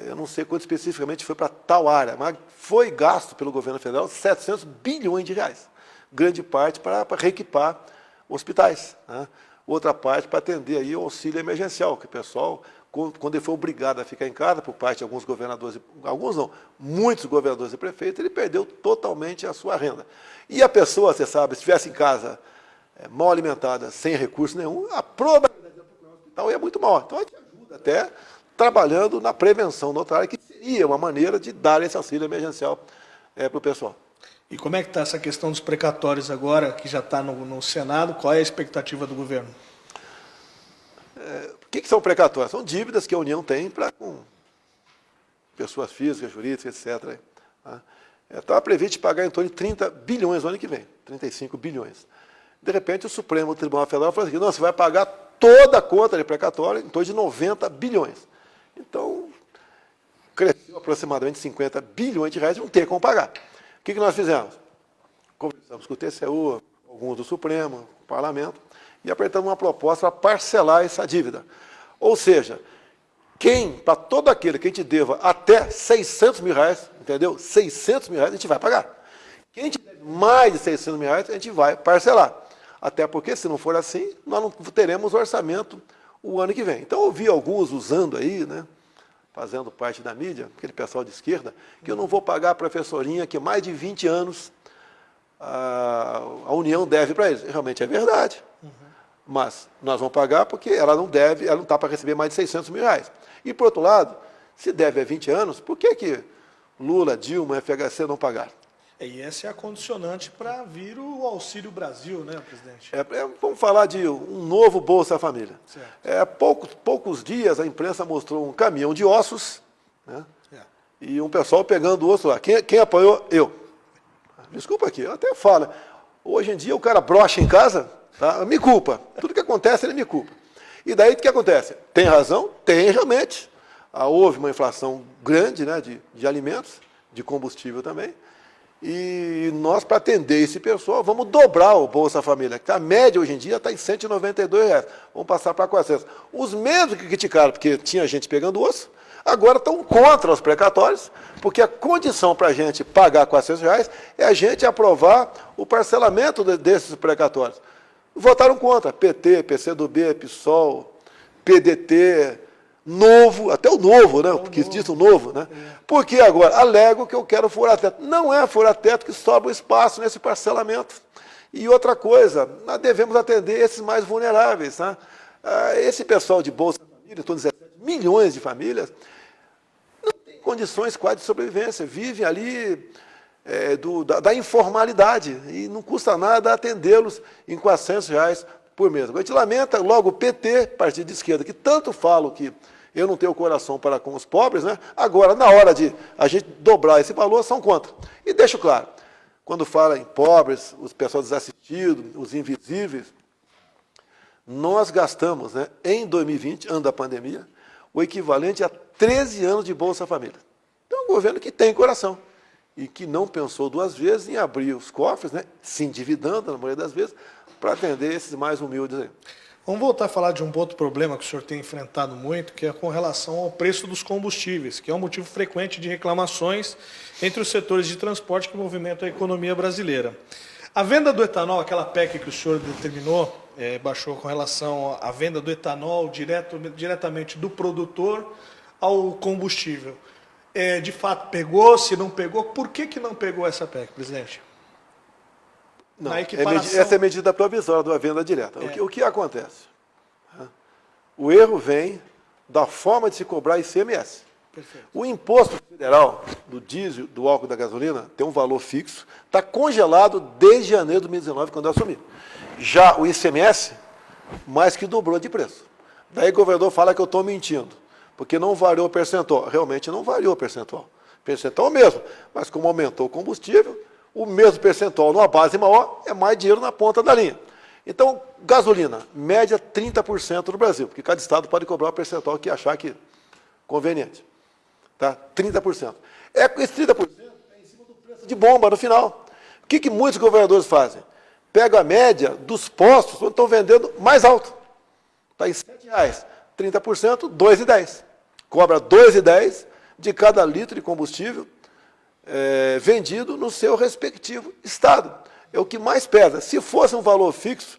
eu não sei quanto especificamente foi para tal área, mas foi gasto pelo governo federal 700 bilhões de reais. Grande parte para reequipar hospitais, né? Outra parte para atender aí o auxílio emergencial, que o pessoal, quando ele foi obrigado a ficar em casa, por parte de alguns governadores, alguns não, muitos governadores e prefeitos, ele perdeu totalmente a sua renda. E a pessoa, você sabe, se estivesse em casa mal alimentada, sem recurso nenhum, a probabilidade de procurar um hospital é muito maior. Então, a gente ajuda até trabalhando na prevenção noutra área, que seria uma maneira de dar esse auxílio emergencial para o pessoal. E como é que está essa questão dos precatórios agora, que já está no Senado? Qual é a expectativa do governo? O que são precatórios? São dívidas que a União tem com pessoas físicas, jurídicas, etc. Estava previsto pagar em torno de 30 bilhões no ano que vem, 35 bilhões. De repente, o Supremo Tribunal Federal falou assim, não, você vai pagar toda a conta de precatório em torno de 90 bilhões. Então, cresceu aproximadamente 50 bilhões de reais, não tem como pagar. O que nós fizemos? Conversamos com o TCU, alguns do Supremo, o Parlamento, e apertamos uma proposta para parcelar essa dívida. Ou seja, para todo aquele que a gente deva até 600 mil reais, entendeu? 600 mil reais a gente vai pagar. Quem te deve mais de 600 mil reais, a gente vai parcelar. Até porque, se não for assim, nós não teremos orçamento o ano que vem. Então, eu vi alguns usando aí, né, fazendo parte da mídia, aquele pessoal de esquerda, que eu não vou pagar a professorinha que mais de 20 anos a União deve para eles. Realmente é verdade. Mas nós vamos pagar porque ela não deve, ela não está para receber mais de 600 mil reais. E, por outro lado, se deve há 20 anos, por que Lula, Dilma, FHC não pagaram? E essa é a condicionante para vir o Auxílio Brasil, né, presidente? Vamos falar de um novo Bolsa Família. Certo. Poucos dias a imprensa mostrou um caminhão de ossos, né? É. E um pessoal pegando o osso lá. Quem apoiou? Eu. Desculpa aqui, eu até falo. Hoje em dia o cara brocha em casa, tá? Me culpa. Tudo que acontece, ele me culpa. E daí o que acontece? Tem razão? Tem realmente. Houve uma inflação grande, né, de alimentos, de combustível também. E nós, para atender esse pessoal, vamos dobrar o Bolsa Família, que a média hoje em dia está em R$ 192. Vamos passar para 400. Os mesmos que criticaram, porque tinha gente pegando osso, agora estão contra os precatórios, porque a condição para a gente pagar R$ 400 é a gente aprovar o parcelamento desses precatórios. Votaram contra. PT, PCdoB, PSOL, PDT, Novo, até o Novo, né? Porque existe o Novo, né? Porque agora alego que eu quero furar-teto. Não é furar-teto que sobra espaço nesse parcelamento. E outra coisa, nós devemos atender esses mais vulneráveis, né? Esse pessoal de Bolsa Família, estou dizendo 17 milhões de famílias, não tem condições quase de sobrevivência, vivem ali da informalidade e não custa nada atendê-los em R$ 400 por mês. A gente lamenta, logo o PT, partido de esquerda, que tanto falo que eu não tenho coração para com os pobres, né? Agora, na hora de a gente dobrar esse valor, são contra. E deixo claro, quando fala em pobres, os pessoas desassistidos, os invisíveis, nós gastamos, né, em 2020, ano da pandemia, o equivalente a 13 anos de Bolsa Família. Então, é um governo que tem coração e que não pensou duas vezes em abrir os cofres, né, se endividando, na maioria das vezes, para atender esses mais humildes aí. Vamos voltar a falar de um outro problema que o senhor tem enfrentado muito, que é com relação ao preço dos combustíveis, que é um motivo frequente de reclamações entre os setores de transporte que movimentam a economia brasileira. A venda do etanol, aquela PEC que o senhor determinou, baixou com relação à venda do etanol diretamente do produtor ao combustível. De fato, pegou? Se não pegou, por que não pegou essa PEC, presidente? Não, essa é a medida provisória da venda direta. O que acontece? O erro vem da forma de se cobrar ICMS. Perfeito. O imposto federal do diesel, do álcool e da gasolina tem um valor fixo, está congelado desde janeiro de 2019, quando eu assumi. Já o ICMS, mais que dobrou de preço. Daí o governador fala que eu estou mentindo, porque não variou o percentual. Realmente não variou o percentual. Percentual mesmo, mas como aumentou o combustível, o mesmo percentual numa base maior é mais dinheiro na ponta da linha. Então, gasolina, média 30% no Brasil, porque cada estado pode cobrar o percentual que achar que conveniente. Tá? 30%. Esse 30% é em cima do preço de bomba no final. O que muitos governadores fazem? Pegam a média dos postos quando estão vendendo mais alto. Está em R$ 7,00. 30%, R$ 2,10. Cobra R$ 2,10 de cada litro de combustível vendido no seu respectivo estado. É o que mais pesa. Se fosse um valor fixo,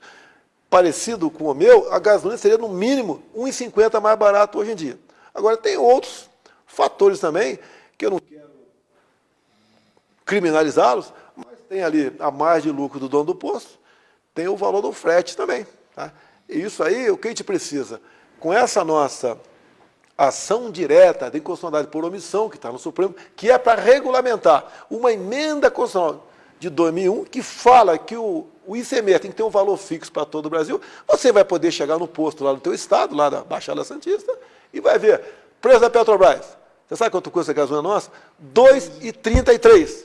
parecido com o meu, a gasolina seria no mínimo R$ 1,50 mais barato hoje em dia. Agora, tem outros fatores também, que eu não quero criminalizá-los, mas tem ali a margem de lucro do dono do posto, tem o valor do frete também. Tá? E isso aí, o que a gente precisa? Com essa nossa ação direta de inconstitucionalidade por omissão, que está no Supremo, que é para regulamentar uma emenda constitucional de 2001, que fala que o ICMS tem que ter um valor fixo para todo o Brasil, você vai poder chegar no posto lá no teu estado, lá da Baixada Santista, e vai ver, preço da Petrobras, você sabe quanto custa a gasolina nossa? R$ 2,33.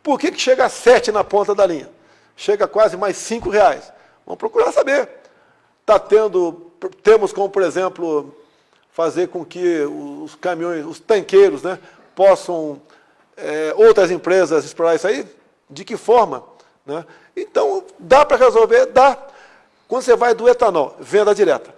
Por que chega a 7 na ponta da linha? Chega a quase mais R$ 5,00. Vamos procurar saber. Temos como, por exemplo, fazer com que os caminhões, os tanqueiros, né, possam, outras empresas explorar isso aí? De que forma? Né? Então, dá para resolver? Dá. Quando você vai do etanol, venda direta.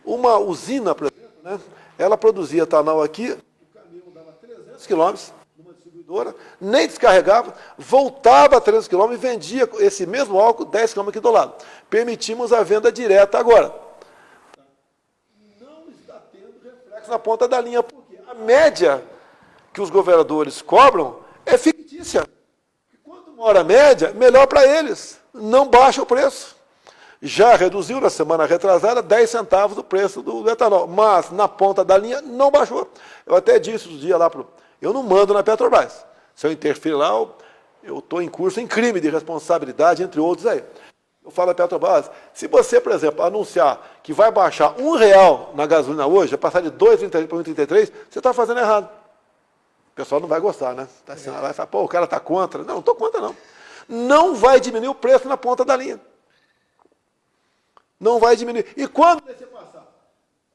Uma usina, por exemplo, né, ela produzia etanol aqui, o caminhão dava 300 quilômetros, numa distribuidora, nem descarregava, voltava a 300 quilômetros e vendia esse mesmo álcool 10 quilômetros aqui do lado. Permitimos a venda direta agora. Não está tendo reflexo na ponta da linha, porque a média que os governadores cobram é fictícia. Quanto maior a média, melhor para eles. Não baixa o preço. Já reduziu na semana retrasada 10 centavos o preço do etanol, mas na ponta da linha não baixou. Eu até disse os dias lá, eu não mando na Petrobras. Se eu interferir lá, eu estou em curso em crime de responsabilidade, entre outros aí. Eu falo a Petrobras, se você, por exemplo, anunciar que vai baixar R$1 na gasolina hoje, vai passar de 2,33 para 1,33, você está fazendo errado. O pessoal não vai gostar, né? Tá assim, vai falar, pô, o cara está contra. Não estou contra, não. Não vai diminuir o preço na ponta da linha. Não vai diminuir. E quando você passar?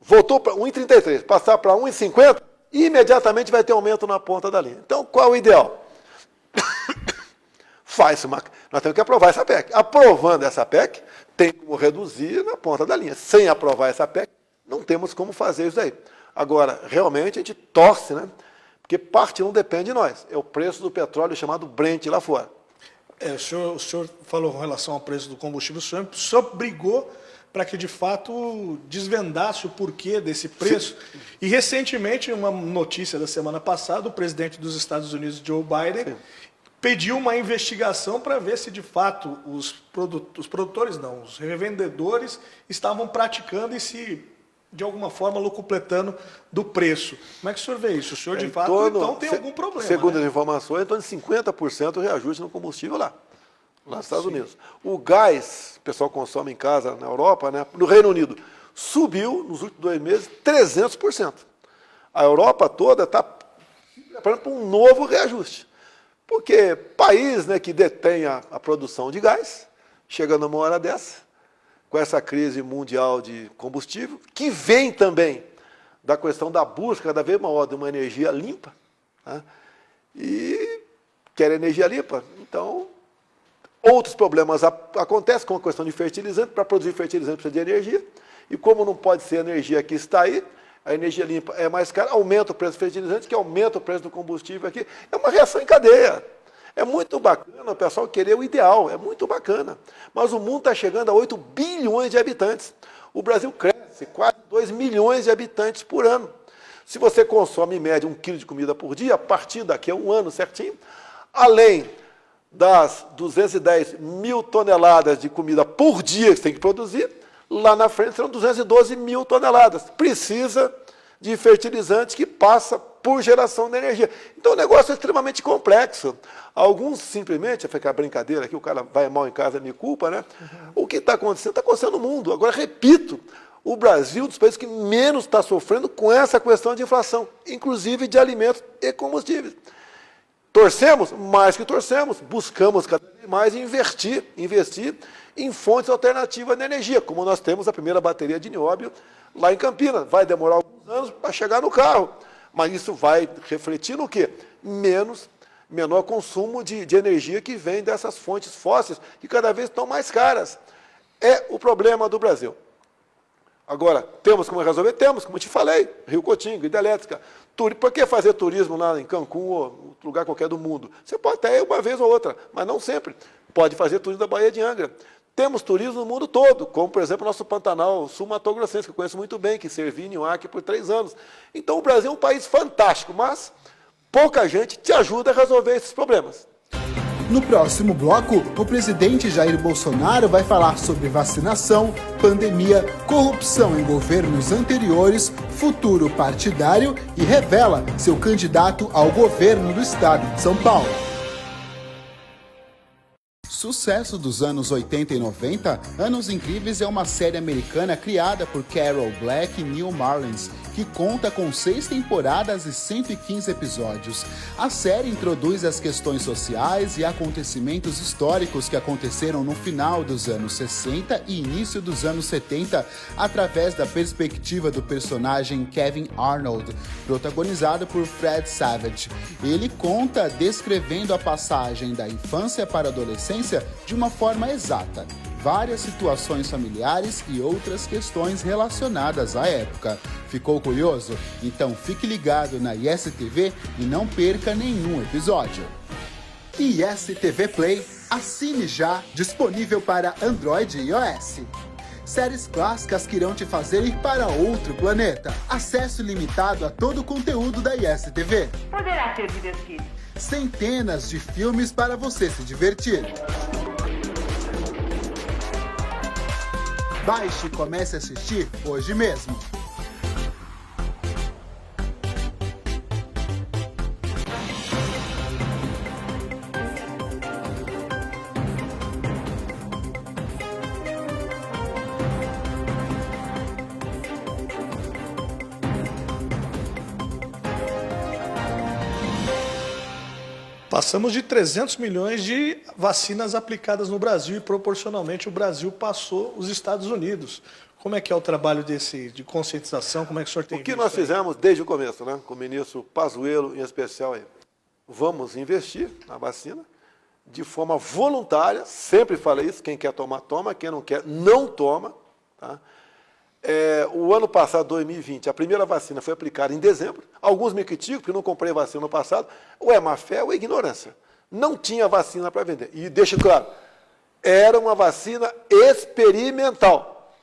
Voltou para 1,33, passar para 1,50, imediatamente vai ter aumento na ponta da linha. Então, qual é o ideal? Nós temos que aprovar essa PEC. Aprovando essa PEC, tem como reduzir na ponta da linha. Sem aprovar essa PEC, não temos como fazer isso aí. Agora, realmente, a gente torce, né? Porque parte não depende de nós. É o preço do petróleo chamado Brent lá fora. O senhor falou com relação ao preço do combustível, o senhor brigou para que, de fato, desvendasse o porquê desse preço. Sim. E, recentemente, uma notícia da semana passada, o presidente dos Estados Unidos, Joe Biden, sim, pediu uma investigação para ver se, de fato, os produtores, não, os revendedores estavam praticando e se, de alguma forma, locupletando do preço. Como é que o senhor vê isso? O senhor, de fato, então tem algum problema, segundo, né? As informações, em torno de 50% reajuste no combustível lá nos Estados Unidos. O gás, o pessoal consome em casa na Europa, né, no Reino Unido, subiu nos últimos 2 meses 300%. A Europa toda está preparando para um novo reajuste. Porque país, né, que detém a produção de gás, chega numa hora dessa, com essa crise mundial de combustível, que vem também da questão da busca cada vez maior de uma energia limpa, né, e quer energia limpa, então outros problemas acontecem com a questão de fertilizante. Para produzir fertilizante precisa de energia, e como não pode ser a energia que está aí, a energia limpa é mais cara, aumenta o preço do fertilizante, que aumenta o preço do combustível aqui. É uma reação em cadeia. É muito bacana o pessoal querer o ideal, é muito bacana. Mas o mundo está chegando a 8 bilhões de habitantes. O Brasil cresce quase 2 milhões de habitantes por ano. Se você consome, em média, 1 quilo de comida por dia, a partir daqui a um ano certinho, além das 210 mil toneladas de comida por dia que você tem que produzir, lá na frente serão 212 mil toneladas. Precisa de fertilizante que passa por geração de energia. Então o negócio é extremamente complexo. Alguns simplesmente, fica a brincadeira aqui, o cara vai mal em casa, me culpa, né? O que está acontecendo no mundo. Agora, repito, o Brasil é um dos países que menos está sofrendo com essa questão de inflação, inclusive de alimentos e combustíveis. Torcemos, mais que torcemos, buscamos cada vez mais investir em fontes alternativas de energia, como nós temos a primeira bateria de nióbio lá em Campinas. Vai demorar alguns anos para chegar no carro, mas isso vai refletir no quê? Menor consumo de energia que vem dessas fontes fósseis, que cada vez estão mais caras. É o problema do Brasil. Agora, temos como resolver? Temos, como eu te falei, Rio Cotinga, hidrelétrica. Por que fazer turismo lá em Cancún ou outro lugar qualquer do mundo? Você pode até ir uma vez ou outra, mas não sempre. Pode fazer turismo da Baía de Angra. Temos turismo no mundo todo, como, por exemplo, o nosso Pantanal Sul-Mato-Grossense, que eu conheço muito bem, que servi em Acre por 3 anos. Então, o Brasil é um país fantástico, mas pouca gente te ajuda a resolver esses problemas. No próximo bloco, o presidente Jair Bolsonaro vai falar sobre vacinação, pandemia, corrupção em governos anteriores, futuro partidário e revela seu candidato ao governo do estado de São Paulo. Sucesso dos anos 80 e 90, Anos Incríveis é uma série americana criada por Carol Black e Neil Marlins, que conta com 6 temporadas e 115 episódios. A série introduz as questões sociais e acontecimentos históricos que aconteceram no final dos anos 60 e início dos anos 70, através da perspectiva do personagem Kevin Arnold, protagonizado por Fred Savage. Ele conta descrevendo a passagem da infância para a adolescência de uma forma exata, várias situações familiares e outras questões relacionadas à época. Ficou curioso? Então fique ligado na ISTV e não perca nenhum episódio. ISTV Play, assine já, disponível para Android e iOS. Séries clássicas que irão te fazer ir para outro planeta. Acesso ilimitado a todo o conteúdo da ISTV. Poderá ser divertido. Centenas de filmes para você se divertir. Baixe e comece a assistir hoje mesmo. Passamos de 300 milhões de vacinas aplicadas no Brasil e proporcionalmente o Brasil passou os Estados Unidos. Como é que é o trabalho de conscientização? Como é que o senhor tem visto? O que nós fizemos desde o começo, né, com o ministro Pazuello em especial, aí, vamos investir na vacina de forma voluntária, sempre falei isso, quem quer tomar, toma, quem não quer, não toma. Tá? O ano passado, 2020, a primeira vacina foi aplicada em dezembro. Alguns me criticam porque não comprei vacina no passado. Ou é má fé ou é ignorância. Não tinha vacina para vender. E deixo claro, era uma vacina experimental.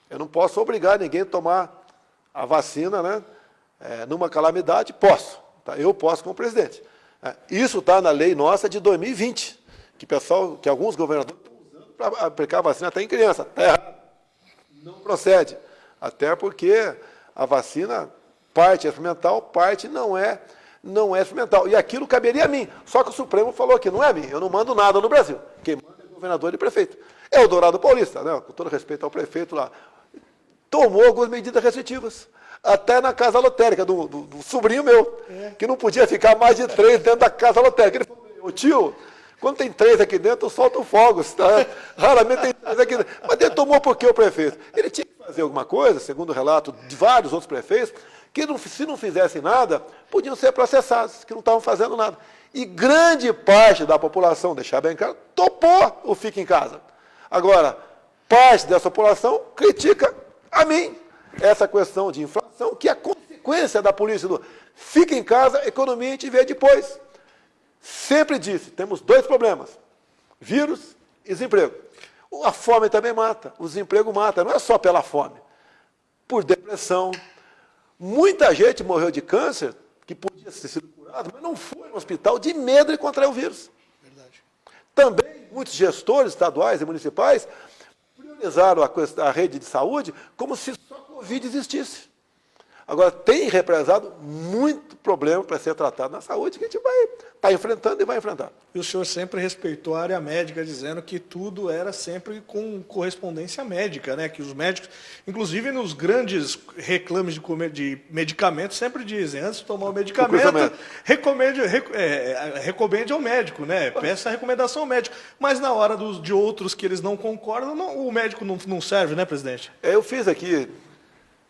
Eu não posso obrigar ninguém a tomar a vacina, né? Numa calamidade, posso. Tá? Eu posso como presidente. Isso está na lei nossa de 2020, que alguns governadores estão usando para aplicar a vacina até em criança. Está errado. Não procede. Até porque a vacina, parte é experimental, parte não é experimental. E aquilo caberia a mim. Só que o Supremo falou que não é a mim. Eu não mando nada no Brasil. Quem manda é governador e prefeito. É o Dourado Paulista, né? Com todo respeito ao prefeito lá. Tomou algumas medidas restritivas. Até na casa lotérica do sobrinho meu, que não podia ficar mais de 3 dentro da casa lotérica. Ele falou, ô tio, quando tem 3 aqui dentro, eu solto fogos, tá? Raramente tem 3 aqui dentro. Mas ele tomou por quê o prefeito? Ele tinha que fazer alguma coisa, segundo o relato de vários outros prefeitos, que se não fizessem nada, podiam ser processados, que não estavam fazendo nada. E grande parte da população, deixar bem claro, topou o fica em casa. Agora, parte dessa população critica a mim essa questão de inflação, que é a consequência da polícia do fica em casa, economia a gente vê depois. Sempre disse, temos 2 problemas, vírus e desemprego. A fome também mata, o desemprego mata, não é só pela fome, por depressão. Muita gente morreu de câncer, que podia ter sido curado, mas não foi no hospital de medo de contrair o vírus. Verdade. Também muitos gestores estaduais e municipais priorizaram a rede de saúde como se só Covid existisse. Agora, tem represado muito problema para ser tratado na saúde, que a gente vai estar enfrentando e vai enfrentar. E o senhor sempre respeitou a área médica, dizendo que tudo era sempre com correspondência médica, né? Que os médicos, inclusive nos grandes reclames de medicamentos, sempre dizem, antes de tomar o medicamento, recomende ao médico, né? Peça a recomendação ao médico. Mas na hora de outros que eles não concordam, o médico não serve, né, presidente? Eu fiz aqui...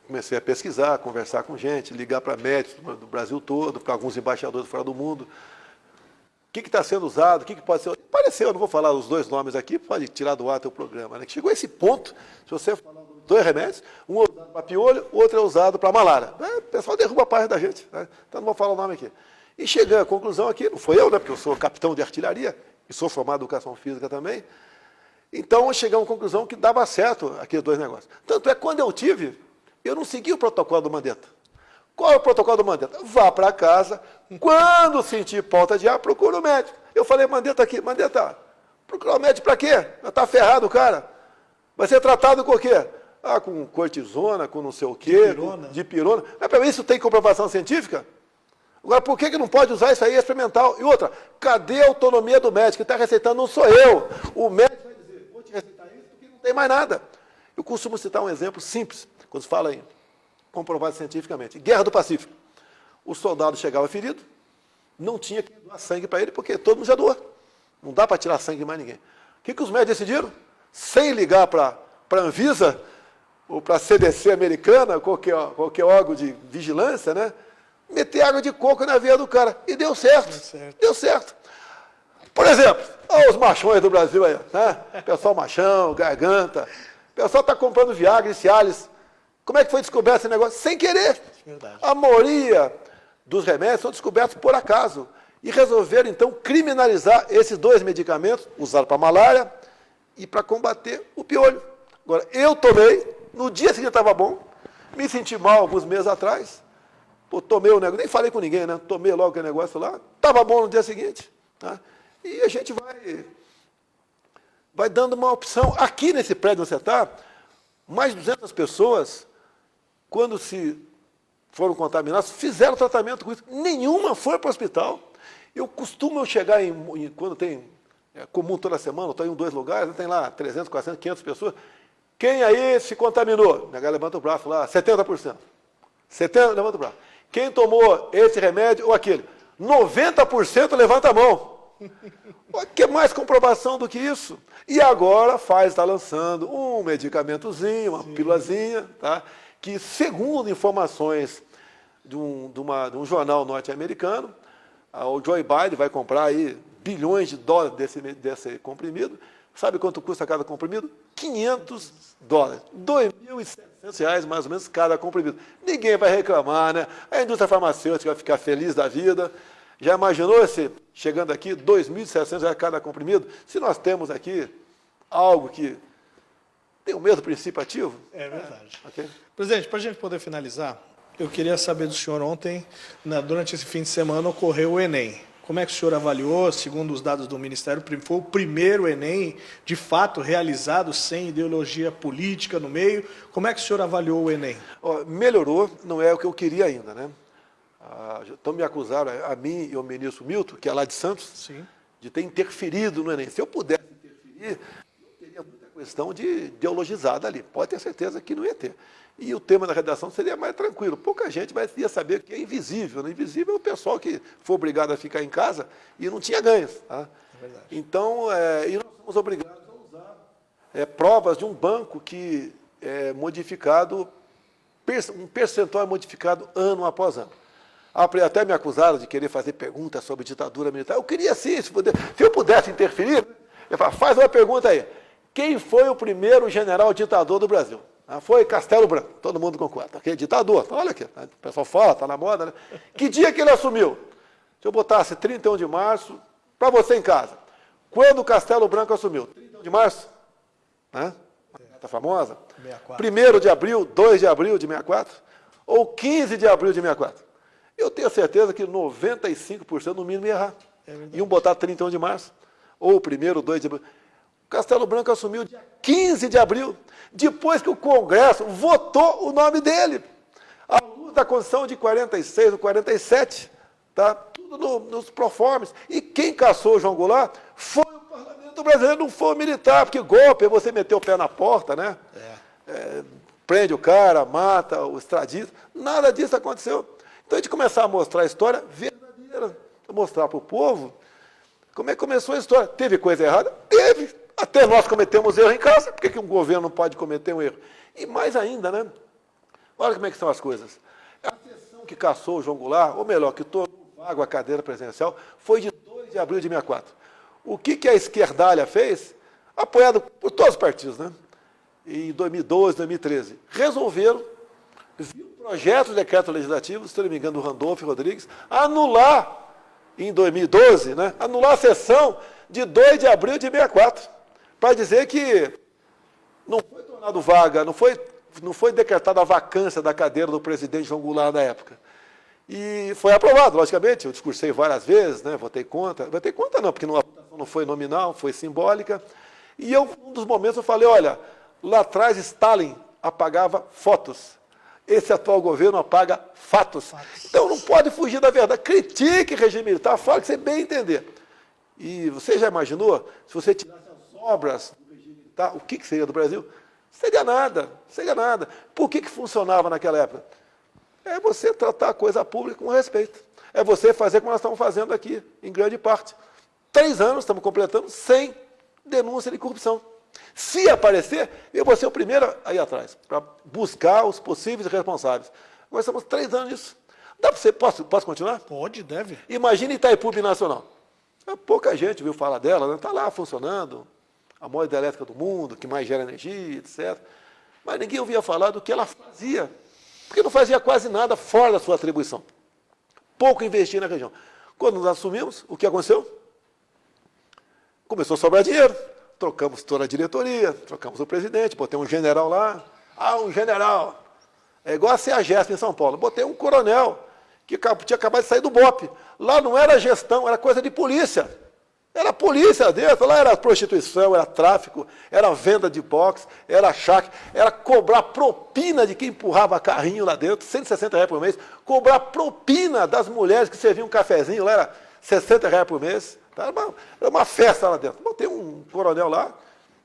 Comecei a pesquisar, conversar com gente, ligar para médicos do Brasil todo, para alguns embaixadores fora do mundo. O que está sendo usado, o que pode ser... Pareceu, eu não vou falar os 2 nomes aqui, pode tirar do ar teu programa. Né? Chegou a esse ponto, se você falar 2 remédios, um é usado para piolho, outro é usado para malária. O pessoal derruba a página da gente, né? Então não vou falar o nome aqui. E cheguei à conclusão aqui, não foi eu, né? Porque eu sou capitão de artilharia e sou formado em educação física também. Então chegamos à conclusão que dava certo aqueles 2 negócios. Tanto é que quando eu tive... Eu não segui o protocolo do Mandetta. Qual é o protocolo do Mandetta? Vá para casa, quando sentir falta de ar, procura o médico. Eu falei, Mandetta aqui, Mandetta, procurar o médico para quê? Já está ferrado o cara. Vai ser tratado com o quê? Com cortisona, com não sei o quê, dipirona. Mas para isso tem comprovação científica? Agora, por que não pode usar isso aí experimental? E outra, cadê a autonomia do médico? Quem está receitando não sou eu. O médico vai dizer, vou te receitar isso porque não tem mais nada. Eu costumo citar um exemplo simples. Quando se fala em comprovado cientificamente. Guerra do Pacífico. O soldado chegava ferido, não tinha que doar sangue para ele, porque todo mundo já doou. Não dá para tirar sangue de mais ninguém. O que os médicos decidiram? Sem ligar para a Anvisa, ou para a CDC americana, qualquer órgão de vigilância, né? Meter água de coco na veia do cara. E deu certo. Deu certo. Por exemplo, olha os machões do Brasil aí. Né? Pessoal machão, garganta. O pessoal está comprando Viagra e Cialis. Como é que foi descoberto esse negócio? Sem querer. Verdade. A maioria dos remédios são descobertos por acaso. E resolveram, então, criminalizar esses 2 medicamentos, usados para malária e para combater o piolho. Agora, eu tomei, no dia seguinte estava bom, me senti mal alguns meses atrás, tomei o negócio, nem falei com ninguém, né? Tomei logo aquele negócio lá, estava bom no dia seguinte. Tá? E a gente vai dando uma opção. Aqui nesse prédio onde você está, mais de 200 pessoas, quando se foram contaminadas, fizeram tratamento com isso. Nenhuma foi para o hospital. Eu costumo chegar quando tem, comum toda semana, estou em 2 lugares, tem lá 300, 400, 500 pessoas. Quem aí se contaminou? A galera levanta o braço lá, 70%. 70%, levanta o braço. Quem tomou esse remédio ou aquele? 90% levanta a mão. Que mais comprovação do que isso? E agora está lançando um medicamentozinho, uma pílulazinha, tá? Que, segundo informações de um jornal norte-americano, o Joe Biden vai comprar aí bilhões de dólares desse comprimido. Sabe quanto custa cada comprimido? $500. R$2.700 mais ou menos cada comprimido. Ninguém vai reclamar, né? A indústria farmacêutica vai ficar feliz da vida. Já imaginou se chegando aqui R$2.700 cada comprimido? Se nós temos aqui algo que tem o mesmo princípio ativo? É verdade. Okay. Presidente, para a gente poder finalizar, eu queria saber do senhor ontem, durante esse fim de semana, ocorreu o Enem. Como é que o senhor avaliou? Segundo os dados do Ministério, foi o primeiro Enem, de fato, realizado sem ideologia política no meio. Como é que o senhor avaliou o Enem? Melhorou, não é o que eu queria ainda, né? Então me acusaram, a mim e ao ministro Milton, que é lá de Santos, Sim. de ter interferido no Enem. Se eu pudesse interferir, eu teria muita questão de ideologizada ali. Pode ter certeza que não ia ter. E o tema da redação seria mais tranquilo. Pouca gente ia saber que é invisível. Né? Invisível é o pessoal que foi obrigado a ficar em casa e não tinha ganhos. Tá? É verdade. Então, e nós somos obrigados a usar provas de um banco que é modificado, um percentual é modificado ano após ano. Até me acusaram de querer fazer perguntas sobre ditadura militar. Eu queria sim, se eu pudesse interferir, eu falava, faz uma pergunta aí. Quem foi o primeiro general ditador do Brasil? Foi Castelo Branco, todo mundo concorda. Okay? Ditador, olha aqui, o pessoal fala, está na moda, né? Que dia que ele assumiu? Se eu botasse 31 de março, para você em casa. Quando o Castelo Branco assumiu? 31 de março? Né? Uma data famosa? 64. 1º de abril, 2 de abril de 64? Ou 15 de abril de 64? Eu tenho certeza que 95% no mínimo ia errar. Iam botar 31 de março, ou 1º, 2 de abril. O Castelo Branco assumiu dia 15 de abril, depois que o Congresso votou o nome dele. A luz da Constituição de 46 ou 47, tá? Tudo nos proformes. E quem caçou o João Goulart foi o Parlamento Brasileiro, não foi o militar, porque golpe é você meter o pé na porta, né? Prende o cara, mata o extradita. Nada disso aconteceu. Então, a gente começar a mostrar a história verdadeira, mostrar para o povo como é que começou a história. Teve coisa errada? Teve. Até nós cometemos erro em casa. Por que um governo não pode cometer um erro? E mais ainda, né? Olha como é que são as coisas. A sessão que caçou o João Goulart, ou melhor, que tornou vago a cadeira presidencial, foi de 2 de abril de 64. O que a esquerdalha fez? Apoiado por todos os partidos, né? Em 2012, 2013. Resolveram, via um projeto de decreto legislativo, se não me engano, do Randolfo Rodrigues, anular, em 2012, né? Anular a sessão de 2 de abril de 64. Para dizer que não foi tornado vaga, não foi decretada a vacância da cadeira do presidente João Goulart na época. E foi aprovado, logicamente, eu discursei várias vezes, né, votei contra não, porque a votação não foi nominal, foi simbólica. E um dos momentos eu falei, olha, lá atrás Stalin apagava fotos, esse atual governo apaga fatos. Então não pode fugir da verdade, critique o regime militar, fale que você bem entender. E você já imaginou, se você tirasse as obras do regime militar, o que seria do Brasil? Seria nada. Por que funcionava naquela época? É você tratar a coisa pública com respeito. É você fazer como nós estamos fazendo aqui, em grande parte. 3 anos estamos completando sem denúncia de corrupção. Se aparecer, eu vou ser o primeiro a ir atrás, para buscar os possíveis responsáveis. Agora estamos 3 anos nisso. Dá para você, posso continuar? Pode, deve. Imagine Itaipu Binacional. Pouca gente viu falar dela, né? Está lá funcionando, a maior hidrelétrica do mundo, que mais gera energia, etc. Mas ninguém ouvia falar do que ela fazia, porque não fazia quase nada fora da sua atribuição. Pouco investia na região. Quando nós assumimos, o que aconteceu? Começou a sobrar dinheiro. Trocamos toda a diretoria, trocamos o presidente, botei um general lá. Um general. É igual a CEAGESP em São Paulo. Botei um coronel que tinha acabado de sair do BOPE. Lá não era gestão, era coisa de polícia. Era polícia dentro, lá era prostituição, era tráfico, era venda de boxe, era charque, era cobrar propina de quem empurrava carrinho lá dentro, R$160 por mês, cobrar propina das mulheres que serviam um cafezinho, lá era R$60 por mês. Tá? Era uma festa lá dentro. Botei um coronel lá,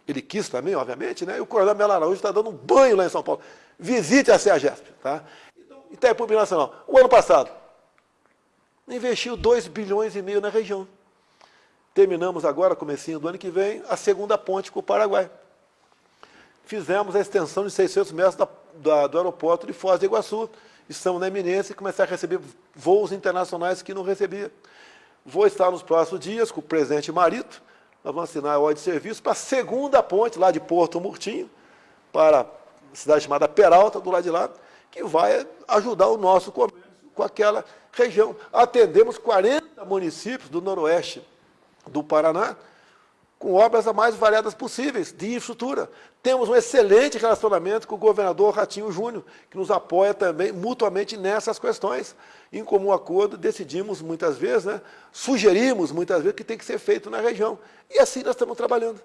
ele quis também, obviamente, né? E o coronel Melo Araújo está dando um banho lá em São Paulo. Visite a CEAGESP. Tá? Então, Itaipu Binacional. O ano passado, investiu 2,5 bilhões na região. Terminamos agora, comecinho do ano que vem, a segunda ponte com o Paraguai. Fizemos a extensão de 600 metros do aeroporto de Foz do Iguaçu. Estamos na iminência e começar a receber voos internacionais que não recebia. Vou estar nos próximos dias com o presidente Marito. Nós vamos assinar a ordem de serviço para a segunda ponte, lá de Porto Murtinho, para a cidade chamada Peralta, do lado de lá, que vai ajudar o nosso comércio com aquela região. Atendemos 40 municípios do noroeste do Paraná, com obras as mais variadas possíveis, de infraestrutura. Temos um excelente relacionamento com o governador Ratinho Júnior, que nos apoia também mutuamente nessas questões. Em comum acordo, decidimos muitas vezes, sugerimos muitas vezes que tem que ser feito na região. E assim nós estamos trabalhando.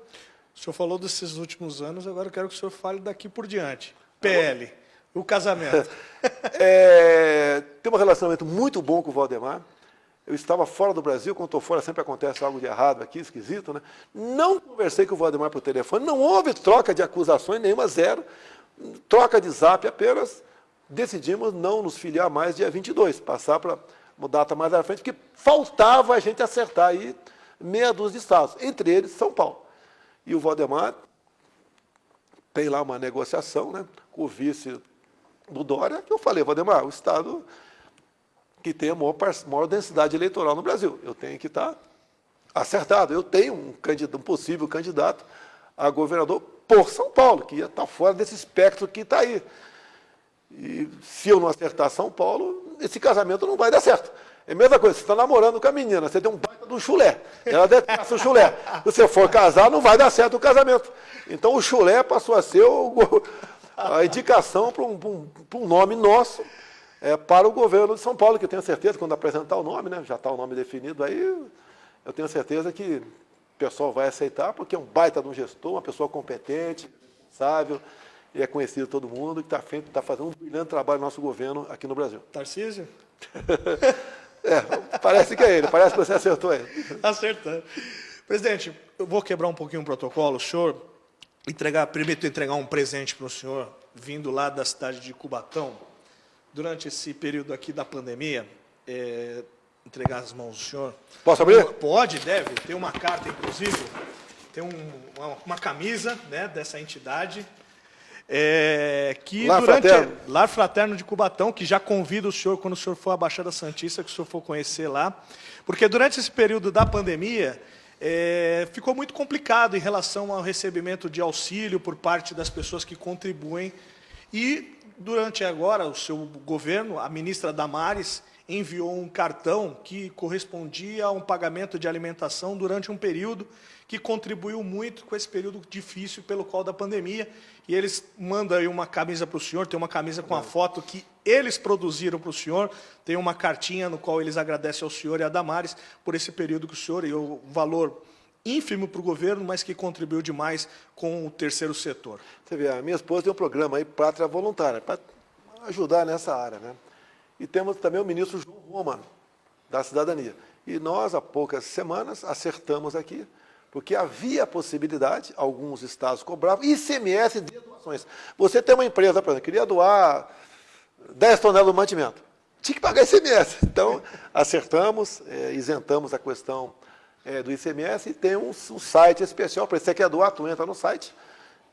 O senhor falou desses últimos anos, agora eu quero que o senhor fale daqui por diante. PL, o casamento. Tem um relacionamento muito bom com o Valdemar. Eu estava fora do Brasil, quando estou fora sempre acontece algo de errado aqui, esquisito, né? Não conversei com o Valdemar por telefone, não houve troca de acusações nenhuma, zero, troca de zap apenas, decidimos não nos filiar mais dia 22, passar para uma data mais à frente, porque faltava a gente acertar aí meia dúzia de estados, entre eles São Paulo. E o Valdemar tem lá uma negociação, né, com o vice do Dória, que eu falei, Valdemar, o estado que tem a maior densidade eleitoral no Brasil. Eu tenho que estar acertado. Eu tenho um possível candidato a governador por São Paulo, que ia estar fora desse espectro que está aí. E se eu não acertar São Paulo, esse casamento não vai dar certo. É a mesma coisa, você está namorando com a menina, você tem um baita de um chulé. Ela detesta o chulé. Se você for casar, não vai dar certo o casamento. Então o chulé passou a ser a indicação para um nome nosso, para o governo de São Paulo, que eu tenho certeza, quando apresentar o nome, já está o nome definido aí, eu tenho certeza que o pessoal vai aceitar, porque é um baita de um gestor, uma pessoa competente, responsável, e é conhecido todo mundo, que está fazendo um brilhante trabalho no nosso governo aqui no Brasil. Tarcísio? Parece que é ele, parece que você acertou aí. Acertando. Presidente, eu vou quebrar um pouquinho o protocolo, o senhor permite entregar um presente para o senhor, vindo lá da cidade de Cubatão, durante esse período aqui da pandemia, entregar as mãos do senhor. Posso abrir? Pode, deve. Tem uma carta, inclusive, tem uma camisa, dessa entidade, que Lar Fraterno de Cubatão, que já convida o senhor, quando o senhor for à Baixada Santista, que o senhor for conhecer lá, porque durante esse período da pandemia, ficou muito complicado em relação ao recebimento de auxílio por parte das pessoas que contribuem. E durante agora o seu governo, a ministra Damares enviou um cartão que correspondia a um pagamento de alimentação durante um período que contribuiu muito com esse período difícil pelo qual da pandemia. E eles mandam aí uma camisa para o senhor, tem uma camisa com a foto que eles produziram para o senhor, tem uma cartinha no qual eles agradecem ao senhor e a Damares por esse período que o senhor, e o valor ínfimo para o governo, mas que contribuiu demais com o terceiro setor. Você vê, a minha esposa tem um programa aí, Pátria Voluntária, para ajudar nessa área, E temos também o ministro João Roma, da Cidadania. E nós, há poucas semanas, acertamos aqui, porque havia a possibilidade, alguns estados cobravam, ICMS de doações. Você tem uma empresa, por exemplo, queria doar 10 toneladas de mantimento, tinha que pagar ICMS. Então, acertamos, isentamos a questão do ICMS e tem um site especial para isso. Você quer doar, tu entra no site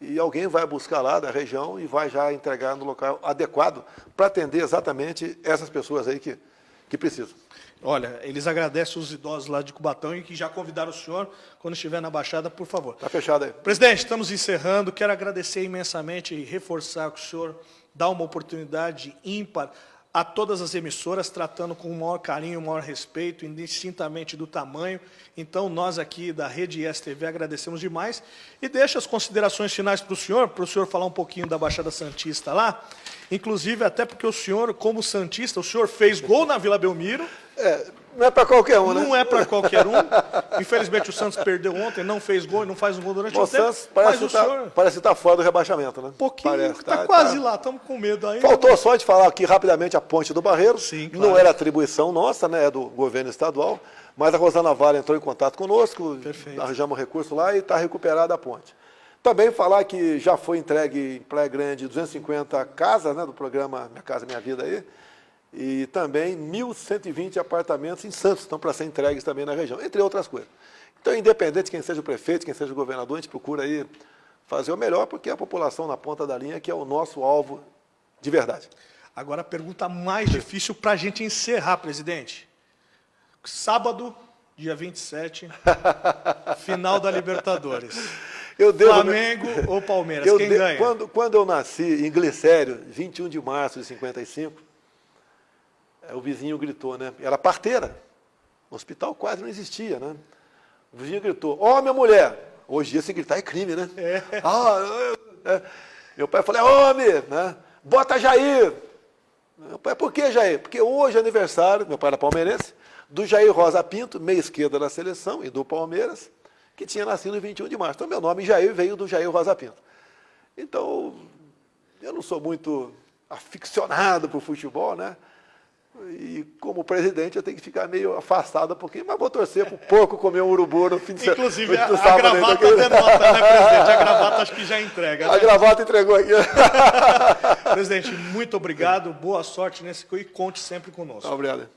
e alguém vai buscar lá da região e vai já entregar no local adequado para atender exatamente essas pessoas aí que precisam. Olha, eles agradecem os idosos lá de Cubatão e que já convidaram o senhor, quando estiver na Baixada, por favor. Está fechado aí. Presidente, estamos encerrando. Quero agradecer imensamente e reforçar que o senhor dá uma oportunidade ímpar a todas as emissoras, tratando com o maior carinho, o maior respeito, indistintamente do tamanho. Então, nós aqui da Rede ISTV agradecemos demais. E deixo as considerações finais para o senhor falar um pouquinho da Baixada Santista lá. Inclusive, até porque o senhor, como santista, o senhor fez gol na Vila Belmiro. Não é para qualquer um, né? Não é para qualquer um. Infelizmente, o Santos perdeu ontem, não fez gol e não faz um gol durante o tempo. O Santos parece estar fora do rebaixamento, né? Um pouquinho, está quase lá, estamos com medo aí. Faltou só de falar aqui rapidamente a Ponte do Barreiro. Sim, claro. Não era atribuição nossa, é do governo estadual, mas a Rosana Vale entrou em contato conosco, arranjamos recurso lá e está recuperada a ponte. Também falar que já foi entregue em Praia Grande 250 casas, do programa Minha Casa Minha Vida aí, E também 1.120 apartamentos em Santos estão para ser entregues também na região, entre outras coisas. Então, independente de quem seja o prefeito, quem seja o governador, a gente procura aí fazer o melhor, porque é a população na ponta da linha que é o nosso alvo de verdade. Agora a pergunta mais difícil para a gente encerrar, presidente. Sábado, dia 27, final da Libertadores. Flamengo ou Palmeiras, quem ganha? Quando eu nasci em Glicério, 21 de março de 55, o vizinho gritou, né? Era parteira. O hospital quase não existia, né? O vizinho gritou, ó, minha mulher. Hoje em dia se gritar é crime, né? Meu pai falou, homem, né? Bota Jair. Meu pai, por que Jair? Porque hoje é aniversário, meu pai era palmeirense, do Jair Rosa Pinto, meia esquerda da seleção e do Palmeiras, que tinha nascido em 21 de março. Então, meu nome Jair veio do Jair Rosa Pinto. Então, eu não sou muito aficionado por futebol, né? E como presidente eu tenho que ficar meio afastado um pouquinho, mas vou torcer para o porco comer um urubu no fim de semana. Inclusive, a gravata denota, né, presidente? A gravata acho que já entrega. Né? A gravata entregou aqui. Presidente, muito obrigado, boa sorte nesse e conte sempre conosco. Obrigado.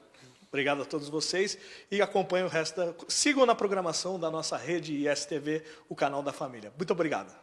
Obrigado a todos vocês e acompanhem o resto. Sigam na programação da nossa rede ISTV, o canal da família. Muito obrigado.